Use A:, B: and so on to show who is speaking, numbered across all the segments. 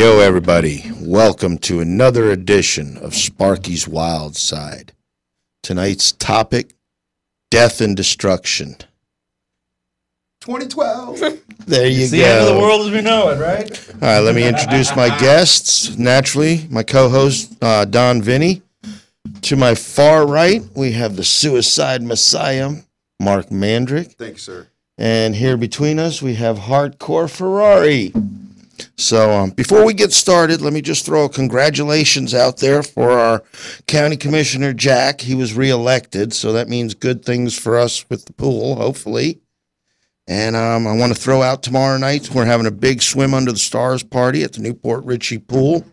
A: Yo, everybody. Welcome to another edition of Sparky's Wild Side. Tonight's topic, death and destruction.
B: 2012.
A: There you go.
C: It's the end of the world as we know it, right?
A: All right, let me introduce my guests. Naturally, my co-host, Don Vinny. To my far right, we have the suicide messiah, Mark Mandrick.
B: Thank you, sir.
A: And here between us, we have Hardcore Ferrari. So before we get started, let me just throw congratulations out there for our county commissioner, Jack. He was reelected, so that means good things for us with the pool, hopefully. And I want to throw out tomorrow night, we're having a big swim under the stars party at the Newport Richie Pool.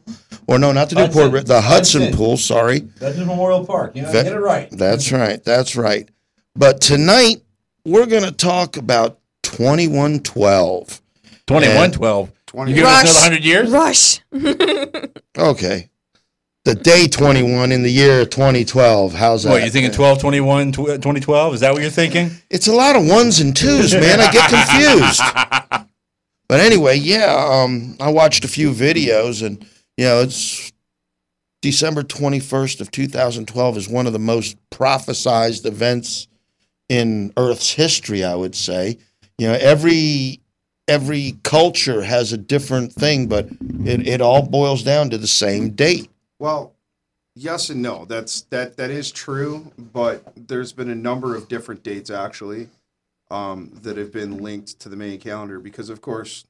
A: Or no, not the Newport, the Hudson Pool, sorry.
C: That's Memorial Park, you know, get it right.
A: That's right, that's right. But tonight, we're going to talk about 2112.
C: 2112? You give us another 100 years?
D: Rush.
A: Okay. The day 21 in the year 2012. How's that?
C: What, you thinking 12, 21, 2012? Is that what you're thinking?
A: It's a lot of ones and twos, man. I get confused. But anyway, yeah, I watched a few videos, and, you know, it's December 21st of 2012 is one of the most prophesized events in Earth's history, I would say. You know, every culture has a different thing, but it all boils down to the same date.
B: Well, yes and no. That is true, but there's been a number of different dates actually that have been linked to the main calendar because, of course,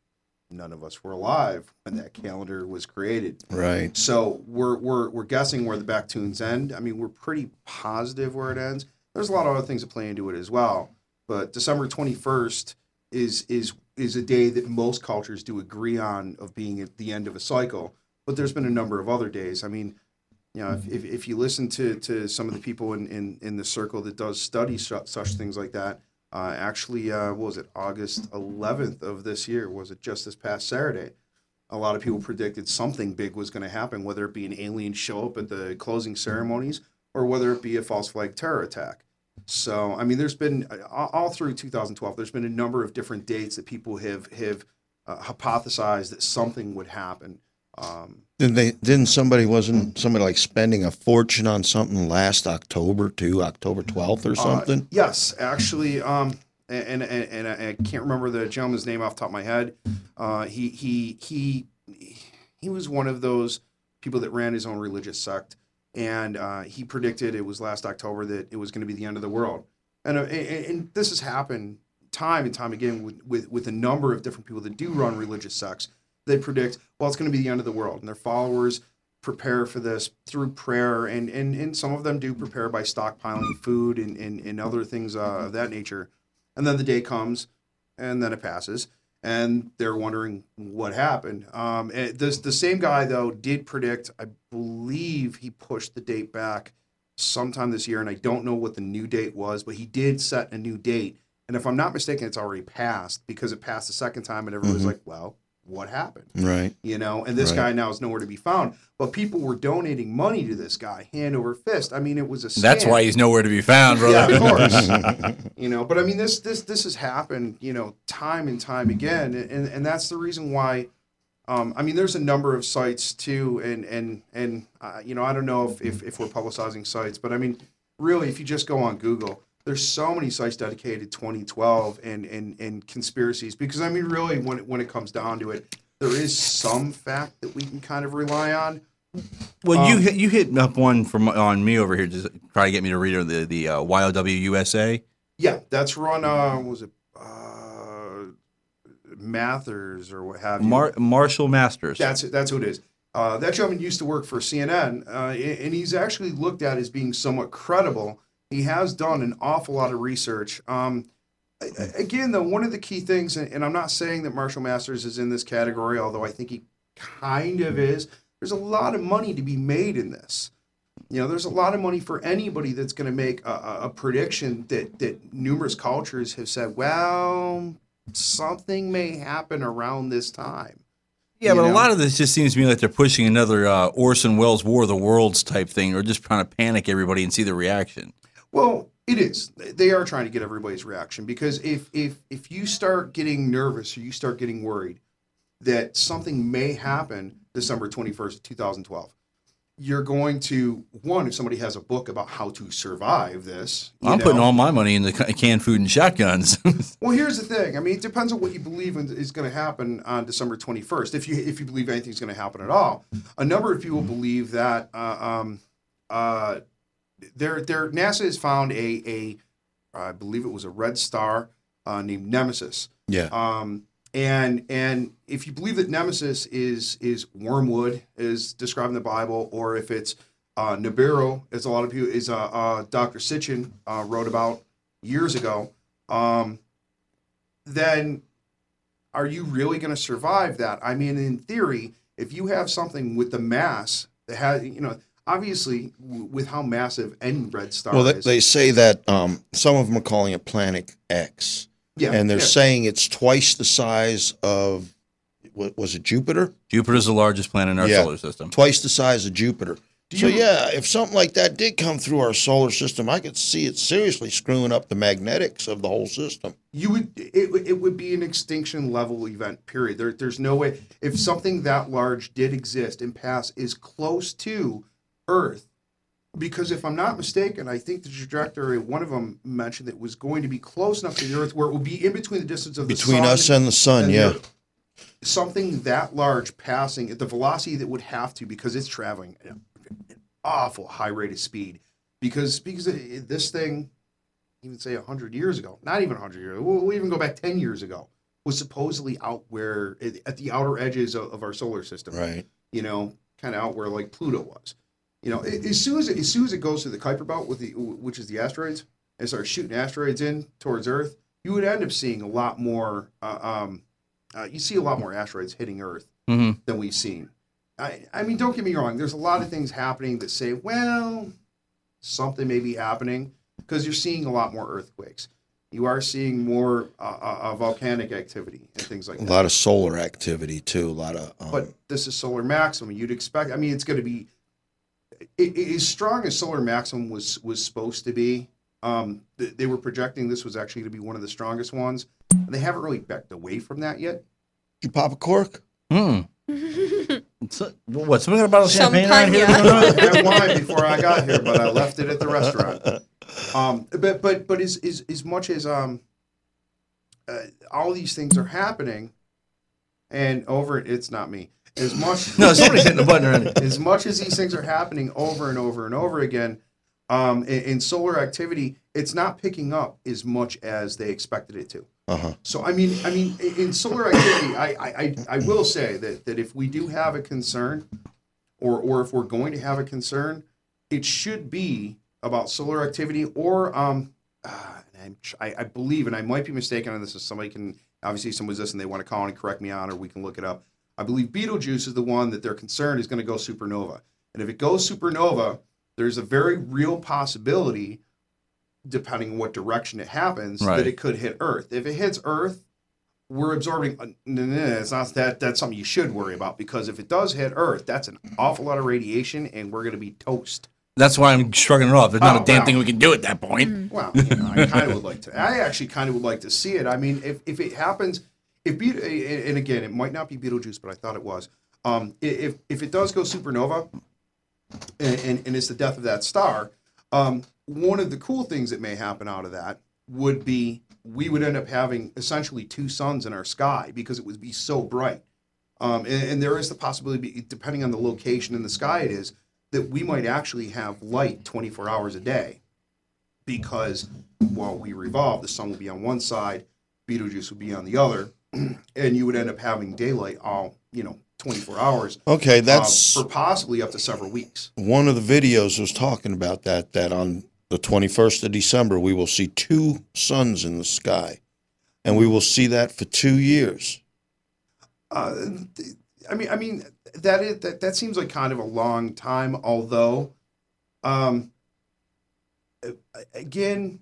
B: none of us were alive when that calendar was created.
A: Right.
B: So we're guessing where the back tunes end. I mean, we're pretty positive where it ends. There's a lot of other things that play into it as well, but December 21st is a day that most cultures do agree on of being at the end of a cycle. But there's been a number of other days. I mean, you know, if you listen to some of the people in the circle that does study such things like that, actually, what was it, August 11th of this year, was it just this past Saturday? A lot of people predicted something big was going to happen, whether it be an alien show up at the closing ceremonies or whether it be a false flag terror attack. So, I mean, there's been, all through 2012, there's been a number of different dates that people have hypothesized that something would happen.
A: Wasn't somebody like spending a fortune on something last October too, October 12th or something?
B: Yes, actually, and I can't remember the gentleman's name off the top of my head. He was one of those people that ran his own religious sect. And he predicted, it was last October, that it was going to be the end of the world. And this has happened time and time again with a number of different people that do run religious sects. They predict, well, it's going to be the end of the world. And their followers prepare for this through prayer. And some of them do prepare by stockpiling food and other things of that nature. And then the day comes, and then it passes. And they're wondering what happened. The same guy, though, did predict, I believe he pushed the date back sometime this year, and I don't know what the new date was, but he did set a new date. And if I'm not mistaken, it's already passed because it passed the second time, and everybody's like, well, what happened?
A: Right.
B: You know, and this guy now is nowhere to be found. But people were donating money to this guy, hand over fist. I mean, it was a scam.
C: That's why he's nowhere to be found, brother.
B: Yeah, of course. You know, but I mean, this has happened, you know, time and time again, and that's the reason why. I mean, there's a number of sites too, and you know, I don't know if we're publicizing sites, but I mean, really, if you just go on Google, there's so many sites dedicated to 2012 and conspiracies, because I mean, really, when it comes down to it, there is some fact that we can kind of rely on.
C: Well, you hit up one on me over here, just try to get me to read the YOW USA.
B: Yeah, that's run. Was it Mathers or what have you?
C: Marshall Masters.
B: That's who it is. That gentleman used to work for CNN, and he's actually looked at as being somewhat credible. He has done an awful lot of research. Again, though, one of the key things, and I'm not saying that Marshall Masters is in this category, although I think he kind of is, there's a lot of money to be made in this. You know, there's a lot of money for anybody that's going to make a prediction that numerous cultures have said, well, something may happen around this time.
C: Yeah, but a lot of this just seems to me like they're pushing another Orson Welles' War of the Worlds type thing, or just trying to panic everybody and see the reaction.
B: Well, it is. They are trying to get everybody's reaction, because if you start getting nervous or you start getting worried that something may happen, December 21st, 2012. You're going to, one, if somebody has a book about how to survive this.
C: I'm putting all my money in the canned food and shotguns.
B: Well, here's the thing. I mean, it depends on what you believe is going to happen on December 21st. If you believe anything's going to happen at all, a number of people believe that NASA has found I believe it was a red star named Nemesis.
A: Yeah.
B: And if you believe that Nemesis is wormwood, is described in the Bible, or if it's Nibiru, as a lot of people, is Dr. Sitchin wrote about years ago, then are you really going to survive that? I mean, in theory, if you have something with the mass that has, obviously with how massive any red star is.
A: They say that some of them are calling it Planet X.
B: Yeah,
A: and they're saying it's twice the size of, what was it, Jupiter?
C: Jupiter's the largest planet in our solar system.
A: Twice the size of Jupiter. If something like that did come through our solar system, I could see it seriously screwing up the magnetics of the whole system.
B: It would be an extinction level event, period. There's no way. If something that large did exist and pass as close to Earth, because if I'm not mistaken, I think the trajectory, one of them mentioned that it was going to be close enough to the Earth where it would be in between the distance of the sun.
A: Between us and the sun, yeah.
B: Something that large passing at the velocity that would have to, because it's traveling at an awful high rate of speed. Because this thing, even say 100 years ago, not even 100 years, we'll even go back 10 years ago, was supposedly out where, at the outer edges of our solar system.
A: Right.
B: Kind of out where like Pluto was. As soon as it goes to the Kuiper Belt, which is the asteroids, and starts shooting asteroids in towards Earth, you would end up seeing a lot more. You see a lot more asteroids hitting Earth than we've seen. I mean, don't get me wrong. There's a lot of things happening that say, well, something may be happening, because you're seeing a lot more earthquakes. You are seeing more volcanic activity and things like that.
A: A lot of solar activity too. A lot of.
B: But this is solar maximum. You'd expect. I mean, it's going to be. As strong as solar maximum was supposed to be, they were projecting this was actually going to be one of the strongest ones. And they haven't really backed away from that yet.
A: Did you pop a cork?
C: What, something about a champagne right here?
B: I had wine before I got here, but I left it at the restaurant. But as much as all these things are happening, and it's not me. As much
C: no, somebody's hitting the button already.
B: As much as these things are happening over and over and over again, in solar activity, it's not picking up as much as they expected it to. So I mean, in solar activity, I will say that if we do have a concern, or if we're going to have a concern, it should be about solar activity, or I believe, and I might be mistaken on this, if somebody can, obviously someone's listening, they want to call and correct me on, or we can look it up. I believe Betelgeuse is the one that they're concerned is going to go supernova. And if it goes supernova, there's a very real possibility, depending on what direction it happens, that it could hit Earth. If it hits Earth, we're absorbing. It's not that's something you should worry about, because if it does hit Earth, that's an awful lot of radiation, and we're going to be toast.
C: That's why I'm shrugging it off. There's not a damn thing we can do at that point.
B: Well, I kind of would like to. I actually kind of would like to see it. I mean, if it happens. And again, it might not be Betelgeuse, but I thought it was. If it does go supernova, and it's the death of that star, one of the cool things that may happen out of that would be we would end up having essentially two suns in our sky, because it would be so bright. And there is the possibility, depending on the location in the sky it is, that we might actually have light 24 hours a day, because while we revolve, the sun will be on one side, Betelgeuse would be on the other. And you would end up having daylight all, 24 hours.
A: Okay, that's
B: for possibly up to several weeks.
A: One of the videos was talking about that on the 21st of December, we will see two suns in the sky, and we will see that for 2 years.
B: I mean that seems like kind of a long time, although, again,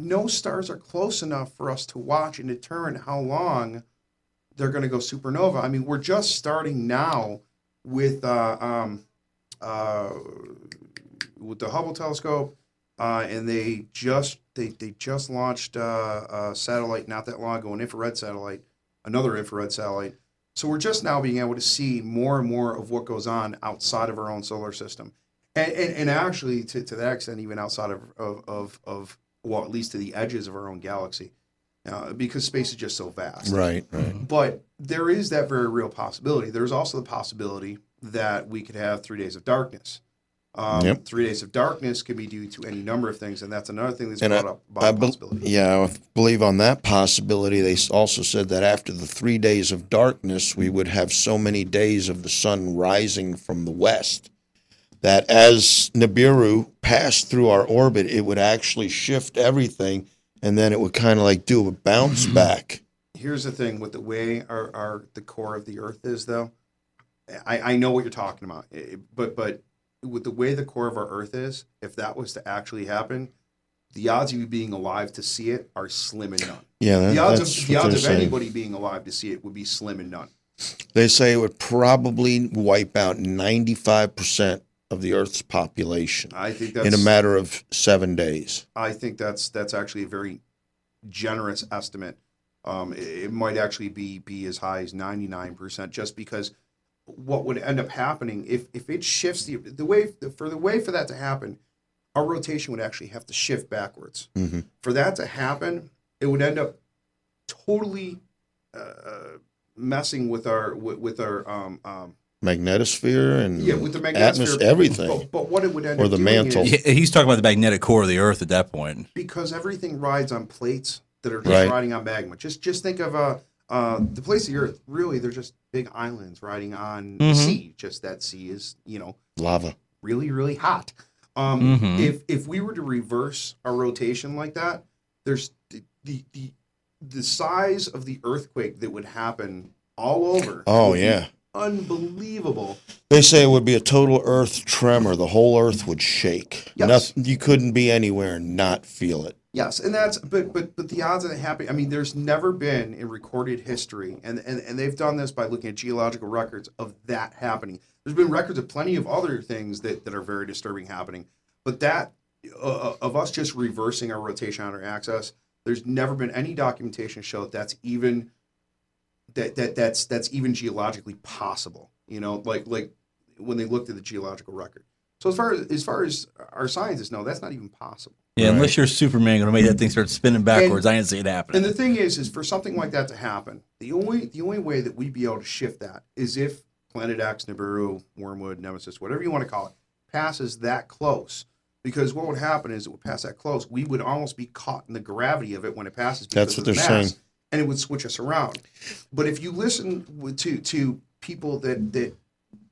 B: no stars are close enough for us to watch and determine how long they're going to go supernova. I mean, we're just starting now with the Hubble telescope, and they just launched a satellite not that long ago, an infrared satellite, another infrared satellite. So we're just now being able to see more and more of what goes on outside of our own solar system. And actually, to that extent, even outside of well, at least to the edges of our own galaxy, because space is just so vast.
A: Right.
B: But there is that very real possibility. There's also the possibility that we could have 3 days of darkness. 3 days of darkness could be due to any number of things, and that's another thing that's brought up about the possibility.
A: Yeah, I believe on that possibility, they also said that after the 3 days of darkness, we would have so many days of the sun rising from the west that as Nibiru passed through our orbit, it would actually shift everything, and then it would kind of like do a bounce back.
B: Here's the thing with the way the core of the Earth is, though. I know what you're talking about, but with the way the core of our Earth is, if that was to actually happen, the odds of you being alive to see it are slim and none.
A: Yeah,
B: the odds of anybody being alive to see it would be slim and none.
A: They say it would probably wipe out 95% of the Earth's population.
B: I think that's
A: in a matter of 7 days.
B: I think that's actually a very generous estimate. It might actually be as high as 99%, just because what would end up happening if it shifts the way for that to happen, our rotation would actually have to shift backwards.
A: Mm-hmm.
B: For that to happen, it would end up totally messing with our
A: magnetosphere and
B: with the magnetosphere,
A: everything.
B: But what it would end
A: or
B: up
A: the
B: doing
A: mantle.
C: He's talking about the magnetic core of the Earth at that point.
B: Because everything rides on plates that are just riding on magma. Just think of the place of the Earth. Really, they're just big islands riding on the sea. Just that sea is,
A: lava,
B: really, really hot. If we were to reverse our rotation like that, there's the size of the earthquake that would happen all over.
A: Oh yeah.
B: Unbelievable.
A: They say it would be a total earth tremor. The whole earth would shake.
B: Yes.
A: You couldn't be anywhere and not feel it.
B: Yes, and that's but the odds of it happening. I mean, there's never been in recorded history, and they've done this by looking at geological records of that happening. There's been records of plenty of other things that are very disturbing happening, but that of us just reversing our rotation on our axis, there's never been any documentation to show that's even that's even geologically possible. Like when they looked at the geological record. So as far as our scientists know, that's not even possible.
C: Yeah, right. Unless you're Superman, going to make that thing start spinning backwards. I didn't see it happening.
B: And the thing is for something like that to happen, the only way that we'd be able to shift that is if Planet X, Nibiru, Wormwood, Nemesis, whatever you want to call it, passes that close. Because what would happen is it would pass that close. We would almost be caught in the gravity of it when it passes.
A: That's what they're saying.
B: And it would switch us around. But if you listen to people that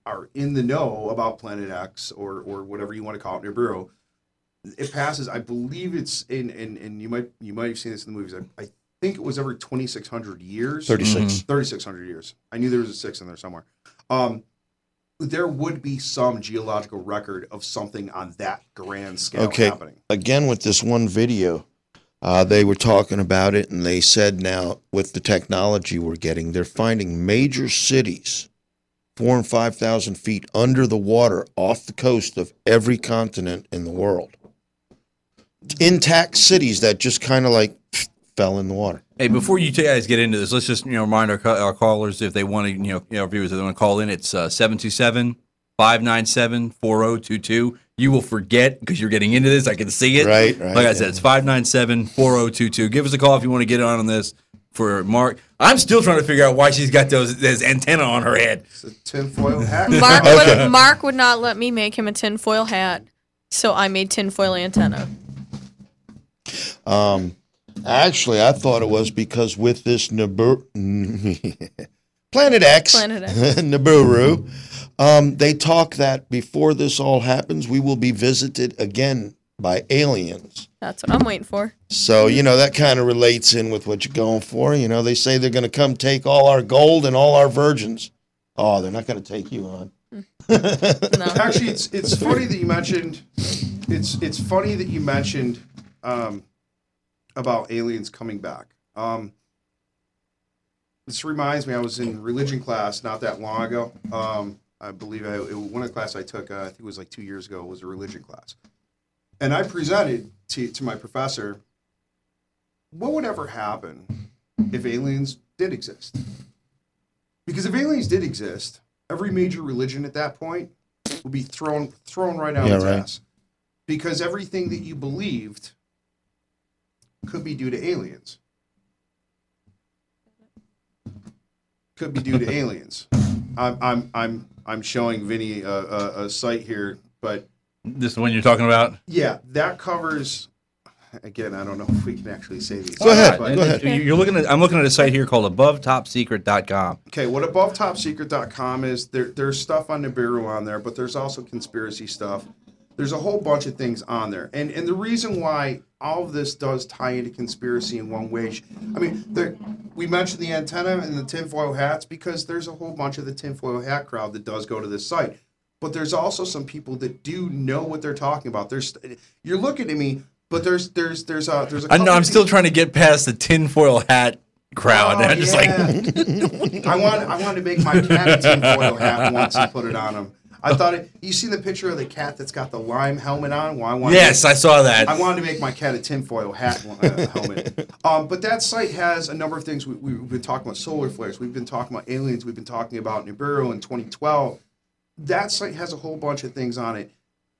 B: are in the know about Planet X or whatever you want to call it, Nibiru, it passes. I believe it's and you might have seen this in the movies. I think it was every 2,600 years. 3,600 years. I knew there was a 6 in there somewhere. There would be some geological record of something on that grand scale happening.
A: Again, with this one video, they were talking about it, and they said now with the technology we're getting, they're finding major cities 4,000 and 5,000 feet under the water off the coast of every continent in the world. Intact cities that just kind of like fell in the water.
C: Hey, before you guys get into this, let's just remind our callers if they want to, our viewers if they want to call in, it's 727-597-4022. You will forget because you're getting into this. I can see it.
A: Right.
C: Like I said, it's 597-4022. Give us a call if you want to get on this for Mark. I'm still trying to figure out why she's got those antenna on her head.
B: It's a tinfoil hat.
D: Mark would not let me make him a tinfoil hat, so I made tinfoil antenna.
A: Actually, I thought it was because with this Planet X, Nibiru, they talk that before this all happens, we will be visited again by aliens.
D: That's what I'm waiting for.
A: So, that kind of relates in with what you're going for. They say they're going to come take all our gold and all our virgins. Oh, they're not going to take you on.
D: No.
B: Actually, it's funny that you mentioned. It's funny that you mentioned about aliens coming back. This reminds me, I was in religion class not that long ago. I believe one of the classes I took, I think it was like 2 years ago, was a religion class. And I presented to my professor, what would ever happen if aliens did exist? Because if aliens did exist, every major religion at that point would be thrown right out its ass. Because everything that you believed could be due to aliens. Could be due to aliens. I'm showing Vinny a site here, but
C: This is the one you're talking about?
B: yeah, that covers. Again, I don't know if we can actually say these.
A: Go ahead.
B: but-
A: Go ahead.
C: You're looking at. I'm looking at a site here called AboveTopSecret.com.
B: Okay, what AboveTopSecret.com is, there's stuff on Nibiru on there, but there's also conspiracy stuff. There's a whole bunch of things on there. And the reason why all of this does tie into conspiracy in one way, I mean, we mentioned the antenna and the tinfoil hats because there's a whole bunch of the tinfoil hat crowd that does go to this site. But there's also some people that do know what they're talking about. You're looking at me, but there's a
C: I know.
B: couple
C: I'm still
B: people-
C: trying to get past the tinfoil hat crowd.
B: Oh,
C: I'm just like,
B: I wanted to make my cat a tinfoil hat once and put it on him. I thought you see the picture of the cat that's got the lime helmet on? Well,
C: I saw that.
B: I wanted to make my cat a tinfoil hat helmet. But that site has a number of things. We've been talking about solar flares. We've been talking about aliens. We've been talking about Nibiru in 2012. That site has a whole bunch of things on it.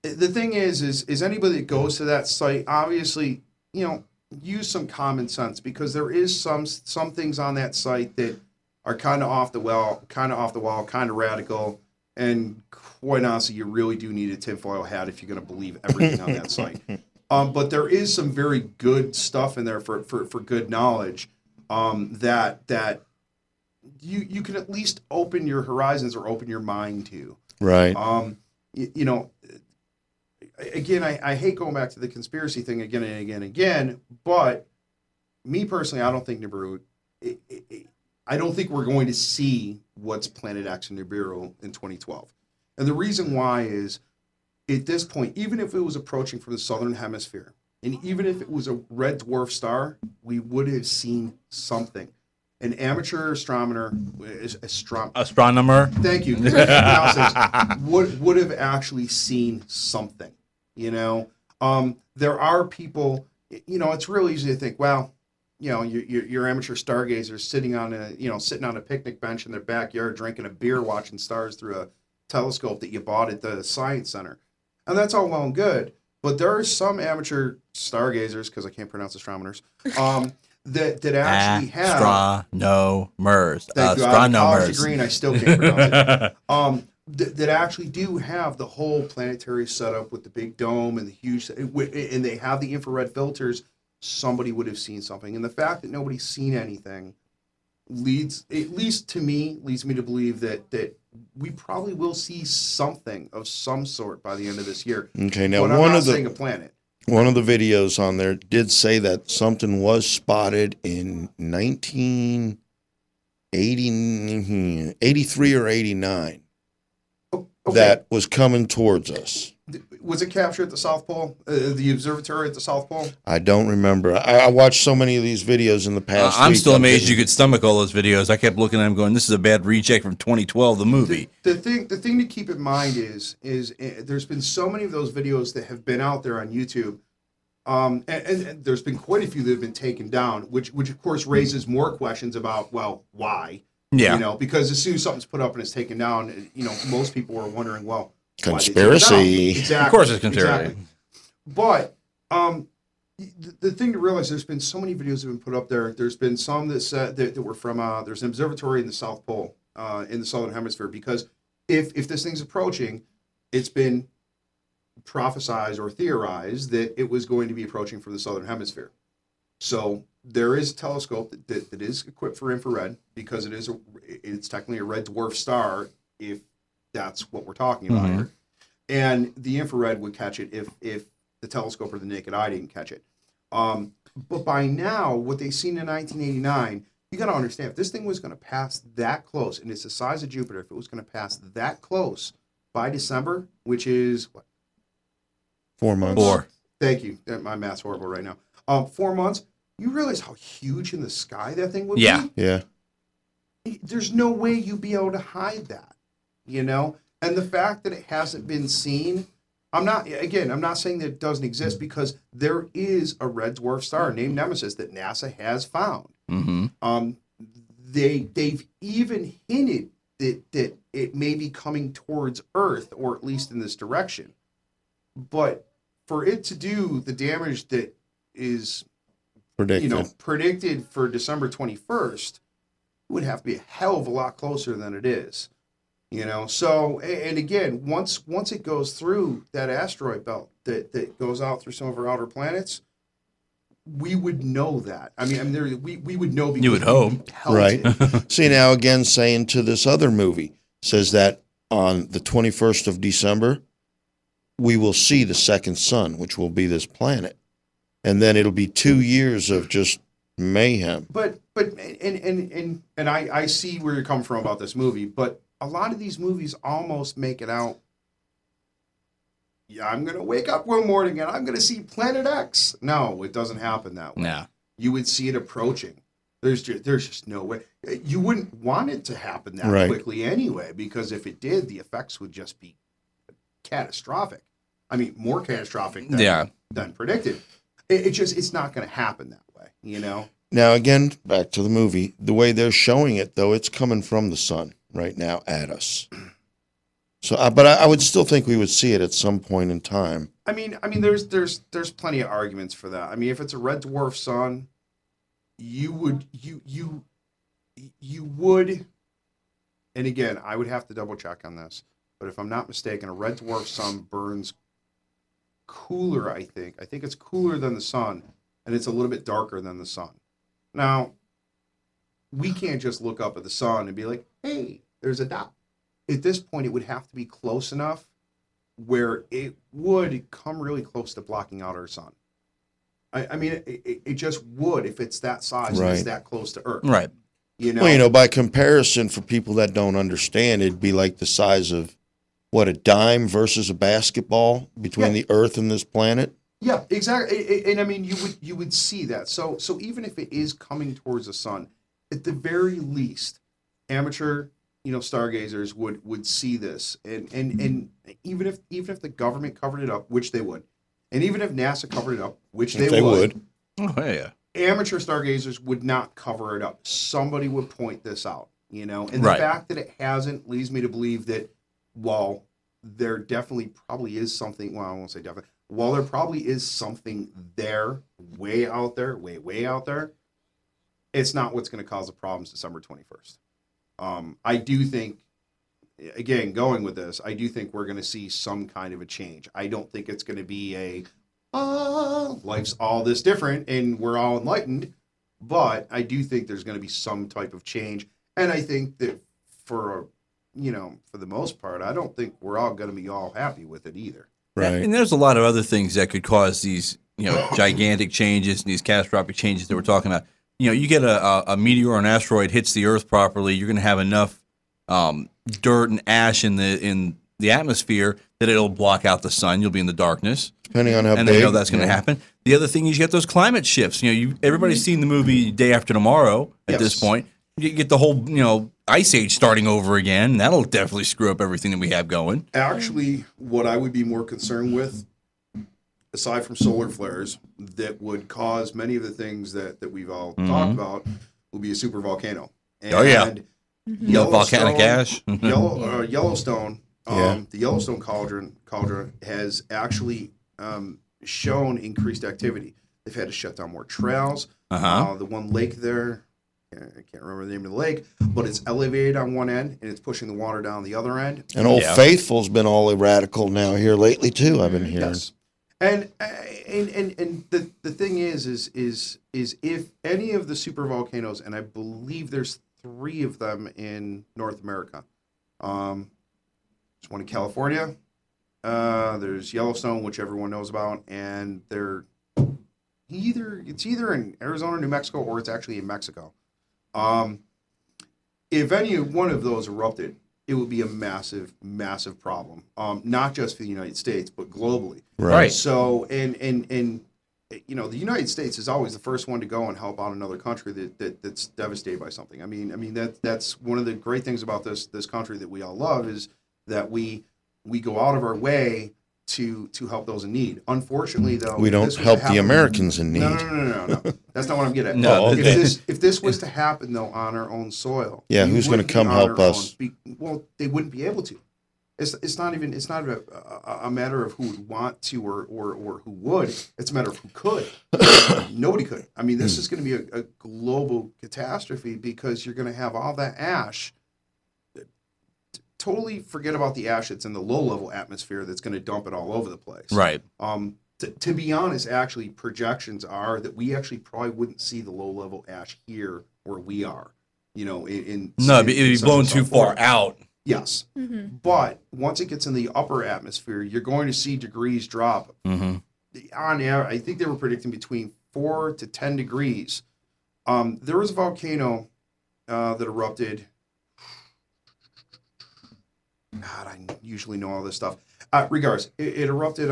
B: The thing is anybody that goes to that site, obviously, use some common sense because there is some things on that site that are kind of off the wall, kind of radical. And quite honestly, you really do need a tinfoil hat if you're going to believe everything on that site. But there is some very good stuff in there for good knowledge that you can at least open your horizons or open your mind to.
A: Right.
B: Again, I hate going back to the conspiracy thing again and again and again, but me personally, I don't think Nibiru. I don't think we're going to see what's Planet X and Nibiru in 2012. And the reason why is, at this point, even if it was approaching from the southern hemisphere, and even if it was a red dwarf star, we would have seen something. An amateur astronomer, thank you, would have actually seen something. There are people, it's real easy to think, well, your amateur stargazers sitting on a picnic bench in their backyard, drinking a beer, watching stars through a telescope that you bought at the science center, and that's all well and good. But there are some amateur stargazers, because I can't pronounce astronomers, that actually have
C: astronomers.
B: Thank you. I have a college degree and I still can't pronounce it. That actually do have the whole planetary setup with the big dome and the huge, and they have the infrared filters. Somebody would have seen something, and the fact that nobody's seen anything leads me to believe that we probably will see something of some sort by the end of this year.
A: Okay, now
B: but I'm not saying a planet.
A: One of the videos on there did say that something was spotted in 1983 or 89
B: Okay.
A: that was coming towards us.
B: Was it captured at the South Pole? The observatory at the South Pole?
A: I don't remember. I watched so many of these videos in the past
C: I'm
A: week.
C: still amazed you could stomach all those videos. I kept looking at them going, this is a bad recheck from 2012, the movie.
B: The thing to keep in mind is there's been so many of those videos that have been out there on YouTube, and there's been quite a few that have been taken down, which of course raises more questions about, well, why?
C: Yeah.
B: Because as soon as something's put up and it's taken down, most people are wondering, well,
A: conspiracy.
B: Exactly.
C: Of course it's conspiracy.
B: Exactly. But the thing to realize, there's been so many videos that have been put up there. There's been some that said that were from there's an observatory in the South Pole, in the southern hemisphere, because if this thing's approaching, it's been prophesized or theorized that it was going to be approaching from the southern hemisphere. So there is a telescope that is equipped for infrared, because it's technically a red dwarf star, if that's what we're talking about here. And the infrared would catch it if the telescope or the naked eye didn't catch it. But by now, what they've seen in 1989, you got to understand, if this thing was going to pass that close, and it's the size of Jupiter, if it was going to pass that close by December, which is what?
A: 4 months.
C: 4.
B: Thank you. My math's horrible right now. 4 months. You realize how huge in the sky that thing would be?
A: Yeah.
B: There's no way you'd be able to hide that, And the fact that it hasn't been seen, I'm not saying that it doesn't exist, because there is a red dwarf star named Nemesis that NASA has found. they've even hinted that it may be coming towards Earth, or at least in this direction. But for it to do the damage that is predicted for December 21st, it would have to be a hell of a lot closer than it is. So, and again, once it goes through that asteroid belt that goes out through some of our outer planets, we would know that. We would know because
C: you would hope,
A: right? See, now again, saying to this other movie says that on the 21st of December, we will see the second sun, which will be this planet, and then it'll be 2 years of just mayhem.
B: But I see where you're coming from about this movie, but a lot of these movies almost make it out. Yeah, I'm going to wake up one morning and I'm going to see Planet X. No, it doesn't happen that way.
C: No.
B: You would see it approaching. There's just no way. You wouldn't want it to happen that quickly anyway, because if it did, the effects would just be catastrophic. More catastrophic than predicted. It's not going to happen that way,
A: Now, again, back to the movie. The way they're showing it, though, it's coming from the sun right now at us. So, but I would still think we would see it at some point in time.
B: There's plenty of arguments for that. If it's a red dwarf sun, you would, and again, I would have to double check on this, but if I'm not mistaken, a red dwarf sun burns cooler. I think it's cooler than the sun, and it's a little bit darker than the sun. Now, we can't just look up at the sun and be like, hey, there's a dot. At this point, it would have to be close enough where it would come really close to blocking out our sun. It just would if it's that size and it's that close to Earth.
C: Right.
A: Well, by comparison, for people that don't understand, it'd be like the size of, a dime versus a basketball between the Earth and this planet?
B: Yeah, exactly. And you would see that. So even if it is coming towards the sun, at the very least, amateur stargazers would see this, and even if the government covered it up, which they would, and even if NASA covered it up, which they would,
C: oh yeah,
B: amateur stargazers would not cover it up. Somebody would point this out, and the fact that it hasn't leads me to believe that while there definitely probably is something, well, I won't say definitely, while there probably is something there, way out there, way out there, it's not what's going to cause the problems December 21st. I do think, again, going with this, I do think we're going to see some kind of a change. I don't think it's going to be life's all this different and we're all enlightened, but I do think there's going to be some type of change. And I think that for the most part, I don't think we're all going to be all happy with it either.
A: Right.
C: And there's a lot of other things that could cause these, gigantic changes and these catastrophic changes that we're talking about. You get a meteor or an asteroid hits the Earth properly, you're going to have enough dirt and ash in the atmosphere that it'll block out the sun. You'll be in the darkness.
A: Depending on how big.
C: And they know that's going to happen. The other thing is you get those climate shifts. Everybody's seen the movie Day After Tomorrow at this point. You get the whole, ice age starting over again. That'll definitely screw up everything that we have going.
B: Actually, what I would be more concerned with, aside from solar flares, that would cause many of the things that we've all talked about, will be a super volcano. And
C: volcanic ash.
B: Yellowstone, the Yellowstone cauldron has actually shown increased activity. They've had to shut down more trails. The one lake there, I can't remember the name of the lake, but it's elevated on one end and it's pushing the water down the other end.
A: And Old Faithful's been all radical now here lately too, I've been hearing.
B: Yes. And the thing is if any of the super volcanoes, and I believe there's 3 of them in North America. There's one in California. There's Yellowstone, which everyone knows about, and it's either in Arizona, New Mexico, or it's actually in Mexico. If any one of those erupted, it would be a massive, massive problem. Not just for the United States, but globally.
C: Right.
B: So, and the United States is always the first one to go and help out another country that's devastated by something. That's one of the great things about this country that we all love, is that we go out of our way to help those in need. Unfortunately, though,
A: We
B: if
A: don't
B: this was to
A: help the
B: happen-
A: Americans in need.
B: No. That's not what I'm getting at.
C: No,
B: If this was to happen though on our own soil,
A: Yeah,
B: we
A: who's gonna
B: would be
A: come
B: on
A: help
B: our
A: us?
B: own. Well, they wouldn't be able to. It's not a matter of who would want to or who would. It's a matter of who could. Nobody could. I mean, this is going to be a global catastrophe because you're going to have all that ash. Totally forget about the ash that's in the low level atmosphere that's going to dump it all over the place.
C: Right.
B: To be honest, actually, projections are that we actually probably wouldn't see the low level ash here where we are. You know, it'd
C: be blown too far out.
B: Yes. But once it gets in the upper atmosphere, you're going to see degrees drop. On average, I think they were predicting between 4 to 10 degrees. There was a volcano that erupted. God, I usually know all this stuff. Regardless, it erupted.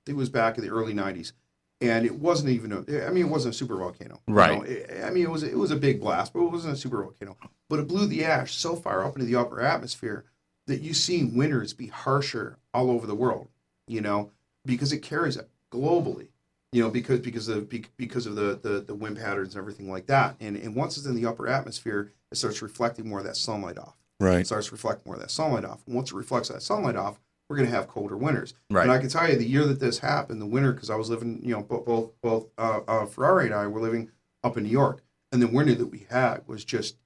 B: It was back in the early 90s, and it wasn't even. It wasn't a super volcano.
C: Right.
B: It was a big blast, but it wasn't a super volcano. But it blew the ash so far up into the upper atmosphere that you've seen winters be harsher all over the world. You know, because it carries it globally. You know, because of the wind patterns and everything like that. And once it's in the upper atmosphere, it starts reflecting more of that sunlight off.
A: Right.
B: It starts reflecting more of that sunlight off. And once it reflects that sunlight off, we're going to have colder winters.
C: Right.
B: And I can tell you, the year that this happened, the winter, because I was living, you know, both Ferrari and I were living up in New York, and the winter that we had was just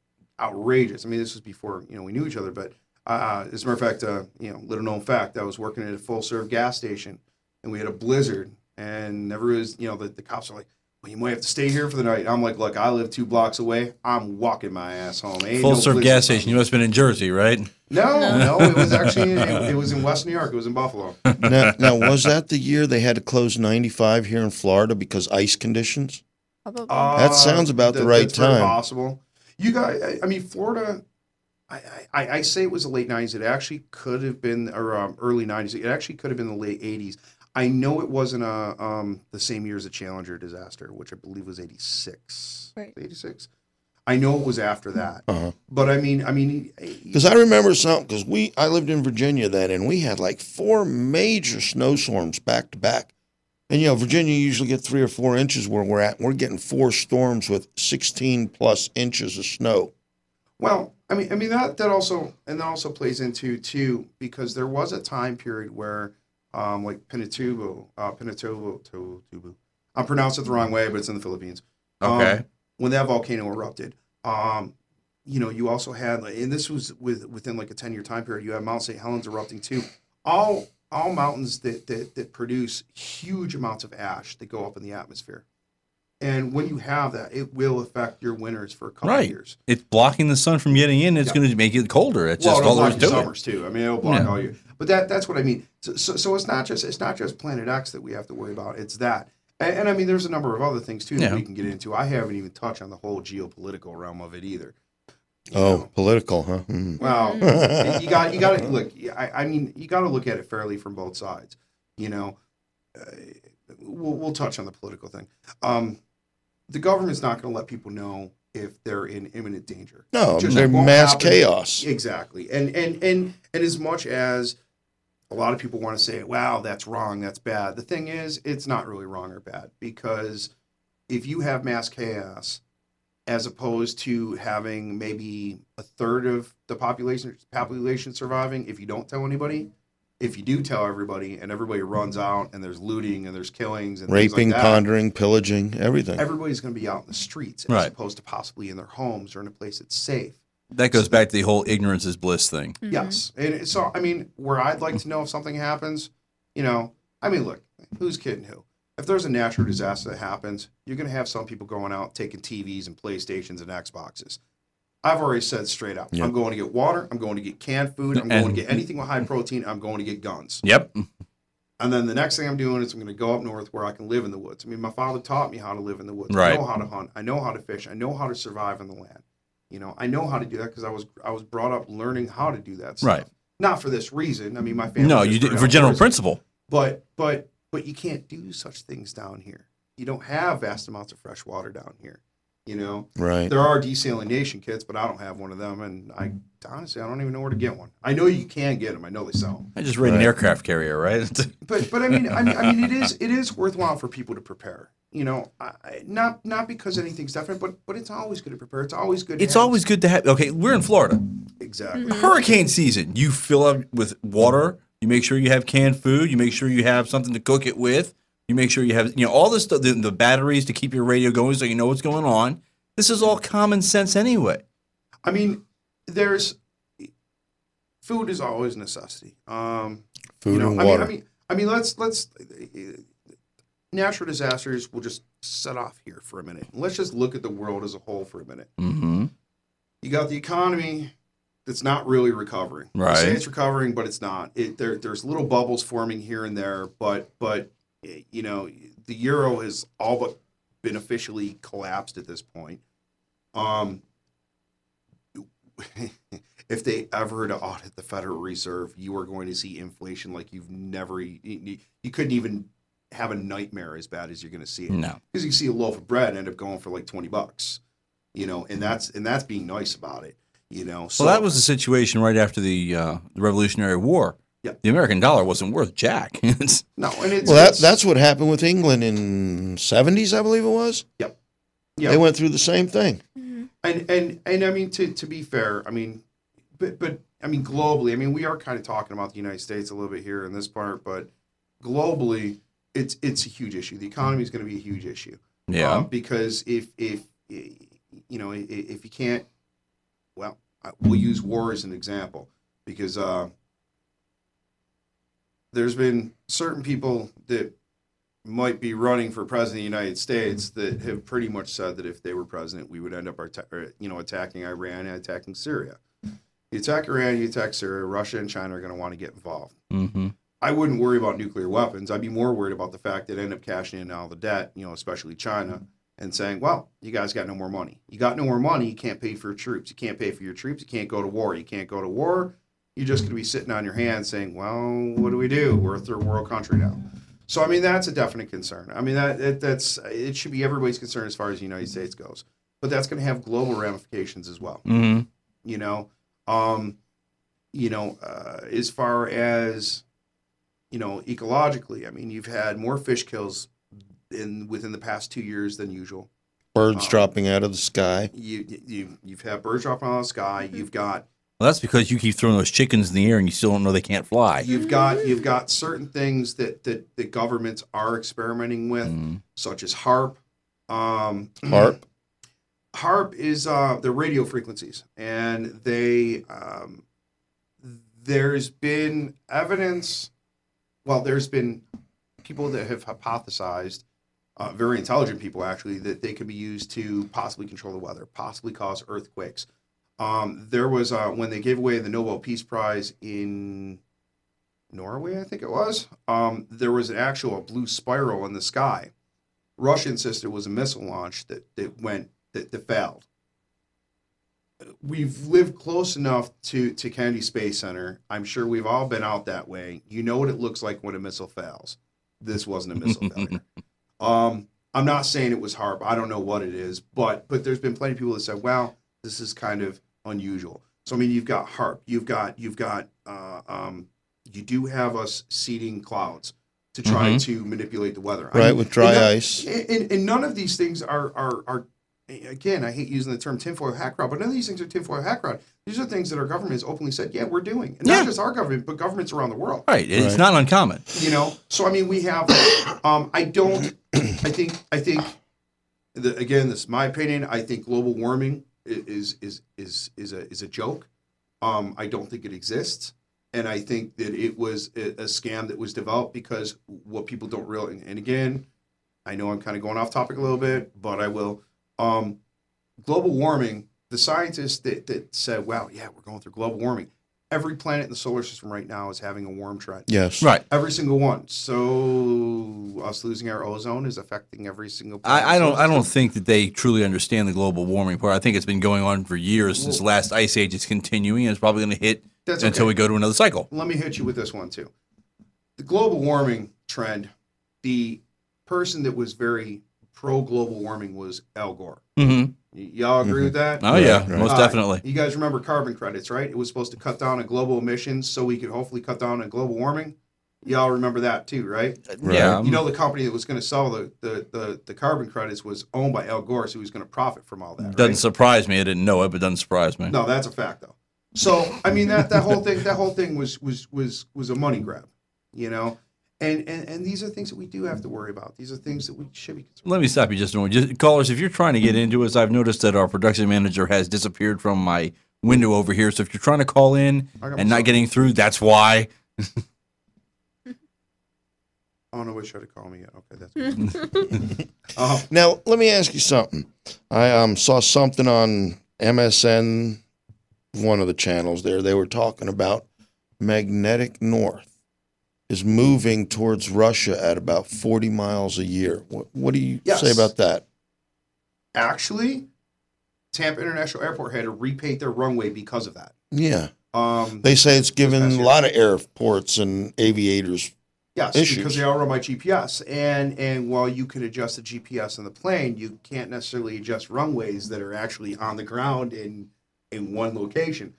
B: outrageous. I mean, this was before, you know, we knew each other, but as a matter of fact, you know, little known fact, I was working at a full serve gas station, and we had a blizzard, and everyone's, you know, the cops are like, well, you might have to stay here for the night. I'm like, look, I live 2 blocks away. I'm walking my ass home.
C: Full serve gas station. You must have been in Jersey, right?
B: No, it was actually it was in West New York. It was in Buffalo.
A: Now, was that the year they had to close 95 here in Florida because ice conditions?
D: Probably.
A: That sounds about the right
B: that's very
A: time.
B: possible. You guys, I mean, Florida. I say it was the late 90s. It actually could have been or early 90s. It actually could have been the late 80s. I know it wasn't the same year as the Challenger disaster, which I believe was 86.
D: Right.
B: 86. I know it was after that.
A: Uh-huh.
B: But I mean,
A: Because I remember something, because I lived in Virginia then, and we had like 4 major snowstorms back to back. And, you know, Virginia usually get 3 or 4 inches where we're at. We're getting 4 storms with 16 plus inches of snow.
B: Well, I mean that also plays into too, because there was a time period where like Pinatubo, I pronounced it the wrong way, but it's in the Philippines.
C: Okay.
B: When that volcano erupted, you know, you also had, and this was within like a 10-year time period, you had Mount St. Helens erupting too. All mountains that produce huge amounts of ash that go up in the atmosphere. And when you have that, it will affect your winters for a couple of years.
C: It's blocking the sun from getting in. It's going to make it colder. It's just all there is to it.
B: Summers too. I mean, it'll block all year. But that's what I mean. So it's not just Planet X that we have to worry about. It's that. And I mean, there's a number of other things too that we can get into. I haven't even touched on the whole geopolitical realm of it either. You know?
A: Political, huh? Mm.
B: Well, you got to look. I mean, you got to look at it fairly from both sides. You know, we'll touch on the political thing. The government's not going to let people know if they're in imminent danger.
A: No, they're mass chaos.
B: Exactly. And as much as a lot of people want to say, wow, that's wrong, that's bad. The thing is, it's not really wrong or bad, because if you have mass chaos, as opposed to having maybe a third of the population surviving, if you don't tell anybody, if you do tell everybody and everybody runs out and there's looting and there's killings and
A: raping,
B: things like that,
A: pondering, pillaging, everything.
B: Everybody's going to be out in the streets as opposed to possibly in their homes or in a place that's safe.
C: That goes back to the whole ignorance is bliss thing.
D: Mm-hmm.
B: Yes. And so, I mean, where I'd like to know if something happens, you know, I mean, look, who's kidding who? If there's a natural disaster that happens, you're going to have some people going out taking TVs and PlayStations and Xboxes. I've already said straight up, I'm going to get water, I'm going to get canned food, I'm going to get anything with high protein, I'm going to get guns.
C: Yep.
B: And then the next thing I'm doing is I'm going to go up north where I can live in the woods. I mean, my father taught me how to live in the woods.
C: Right.
B: I know how to hunt. I know how to fish. I know how to survive on the land. You know, I know how to do that because I was brought up learning how to do that stuff.
C: Right.
B: Not for this reason. I mean, my family.
C: No, you did for general principle.
B: But you can't do such things down here. You don't have vast amounts of fresh water down here. You know,
A: Right.
B: there are desalination kits, but I don't have one of them, and honestly I don't even know where to get one. I know you can get them. I know they sell them.
C: I just read an aircraft carrier, right?
B: But I mean it is worthwhile for people to prepare. You know, not because anything's different, but it's always good to prepare. It's always good.
C: It's always good to have. Okay, we're in Florida.
B: Exactly.
C: Hurricane season. You fill up with water. You make sure you have canned food. You make sure you have something to cook it with. You make sure you have, all this stuff, the batteries to keep your radio going so you know what's going on. This is all common sense anyway.
B: I mean, food is always a necessity.
A: Food and water.
B: I mean, let's natural disasters. We'll just set off here for a minute. Let's just look at the world as a whole for a minute.
C: Mm-hmm.
B: You got the economy that's not really recovering.
C: Right.
B: You say it's recovering, but it's not. There's little bubbles forming here and there, but the euro has all but been officially collapsed at this point. If they ever to audit the Federal Reserve, you are going to see inflation like you've never. You couldn't even have a nightmare as bad as you're going to see it.
C: No,
B: because you see a loaf of bread end up going for like $20. And that's being nice about it. So
C: that was the situation right after the Revolutionary War.
B: Yeah.
C: The American dollar wasn't worth jack.
B: No, and
A: that's what happened with England in '70s, I believe it was.
B: Yep.
A: They went through the same thing.
B: Mm-hmm. And I mean to be fair, I mean, but I mean globally, I mean we are kind of talking about the United States a little bit here in this part, but globally, it's a huge issue. The economy is going to be a huge issue.
C: Yeah.
B: Because if you can't, well, we'll use war as an example because there's been certain people that might be running for president of the United States that have pretty much said that if they were president, we would end up attacking Iran and attacking Syria. You attack Iran, you attack Syria, Russia and China are going to want to get involved.
C: Mm-hmm.
B: I wouldn't worry about nuclear weapons. I'd be more worried about the fact that they end up cashing in all the debt, especially China, and saying, well, you guys got no more money. You got no more money, you can't pay for your troops. You can't pay for your troops, you can't go to war. You can't go to war, you're just going to be sitting on your hands saying, well, what do we do? We're a third world country now. So, I mean, that's a definite concern. I mean, it should be everybody's concern as far as the United States goes. But that's going to have global ramifications as well.
C: Mm-hmm.
B: As far as, ecologically, I mean, you've had more fish kills within the past 2 years than usual.
A: Birds dropping out of the sky.
B: You've had birds dropping out of the sky. You've got.
C: Well, that's because you keep throwing those chickens in the air and you still don't know they can't fly.
B: You've got certain things that governments are experimenting with, such as HARP.
A: HARP.
B: HARP is the radio frequencies, and there's been evidence. Well, there's been people that have hypothesized, very intelligent people actually, that they could be used to possibly control the weather, possibly cause earthquakes. There was when they gave away the Nobel Peace Prize in Norway, I think it was. There was an actual blue spiral in the sky. Russia insisted it was a missile launch that failed. We've lived close enough to Kennedy Space Center. I'm sure we've all been out that way. You know what it looks like when a missile fails. This wasn't a missile failure. I'm not saying it was HARP. I don't know what it is, but there's been plenty of people that said, well, this is kind of unusual. So I mean, you've got HARP. You've got you do have us seeding clouds to try to manipulate the weather.
A: Right, with dry ice.
B: And none of these things are again, I hate using the term tinfoil hat crowd, but none of these things are tinfoil hat crowd. These are things that our government has openly said, yeah, we're doing. And not just our government, but governments around the world.
C: Right. It's not uncommon.
B: So I mean, we have, I think that, again, this is my opinion. I think global warming is a joke. I don't think it exists. And I think that it was a scam that was developed because what people don't really, and again, I know I'm kind of going off topic a little bit, but I will. Global warming, the scientists that said, wow, yeah, we're going through global warming. Every planet in the solar system right now is having a warm trend.
A: Yes.
C: Right.
B: Every single one. So us losing our ozone is affecting every single planet.
C: I don't think that they truly understand the global warming part. I think it's been going on for years since the last ice age. It's continuing, and it's probably going to hit until we go to another cycle.
B: Let me hit you with this one too. The global warming trend, the person that was very pro global warming was Al Gore.
C: Mm-hmm.
B: Y'all agree with that?
C: Oh yeah,
A: Right.
C: most definitely.
B: You guys remember carbon credits, right? It was supposed to cut down on global emissions so we could hopefully cut down on global warming. Y'all remember that too, right?
A: Right.
C: Yeah.
B: You know, the company that was going to sell the carbon credits was owned by Al Gore, so he was going to profit from all that.
C: Doesn't
B: Right?
C: surprise me. I didn't know it, but doesn't surprise me.
B: No, that's a fact though. So I mean that whole thing was a money grab, you know. And these are things that we do have to worry about. These are things that we should be concerned
C: Let me stop you just a moment. Just, callers, if you're trying to get into us, I've noticed that our production manager has disappeared from my window over here. So if you're trying to call in and not getting through, that's why.
B: Oh, no, wait, try to call me yet. Okay, that's good.
A: Now, let me ask you something. I saw something on MSN, one of the channels there. They were talking about magnetic north is moving towards Russia at about 40 miles a year. What do you
B: Yes.
A: say about that?
B: Actually, Tampa International Airport had to repaint their runway because of that.
A: Yeah. They say it's given
B: past
A: a
B: year.
A: lot of airports and aviators.
B: Yes,
A: Issues.
B: because they all run by GPS. And while you can adjust the GPS on the plane, you can't necessarily adjust runways that are actually on the ground in one location.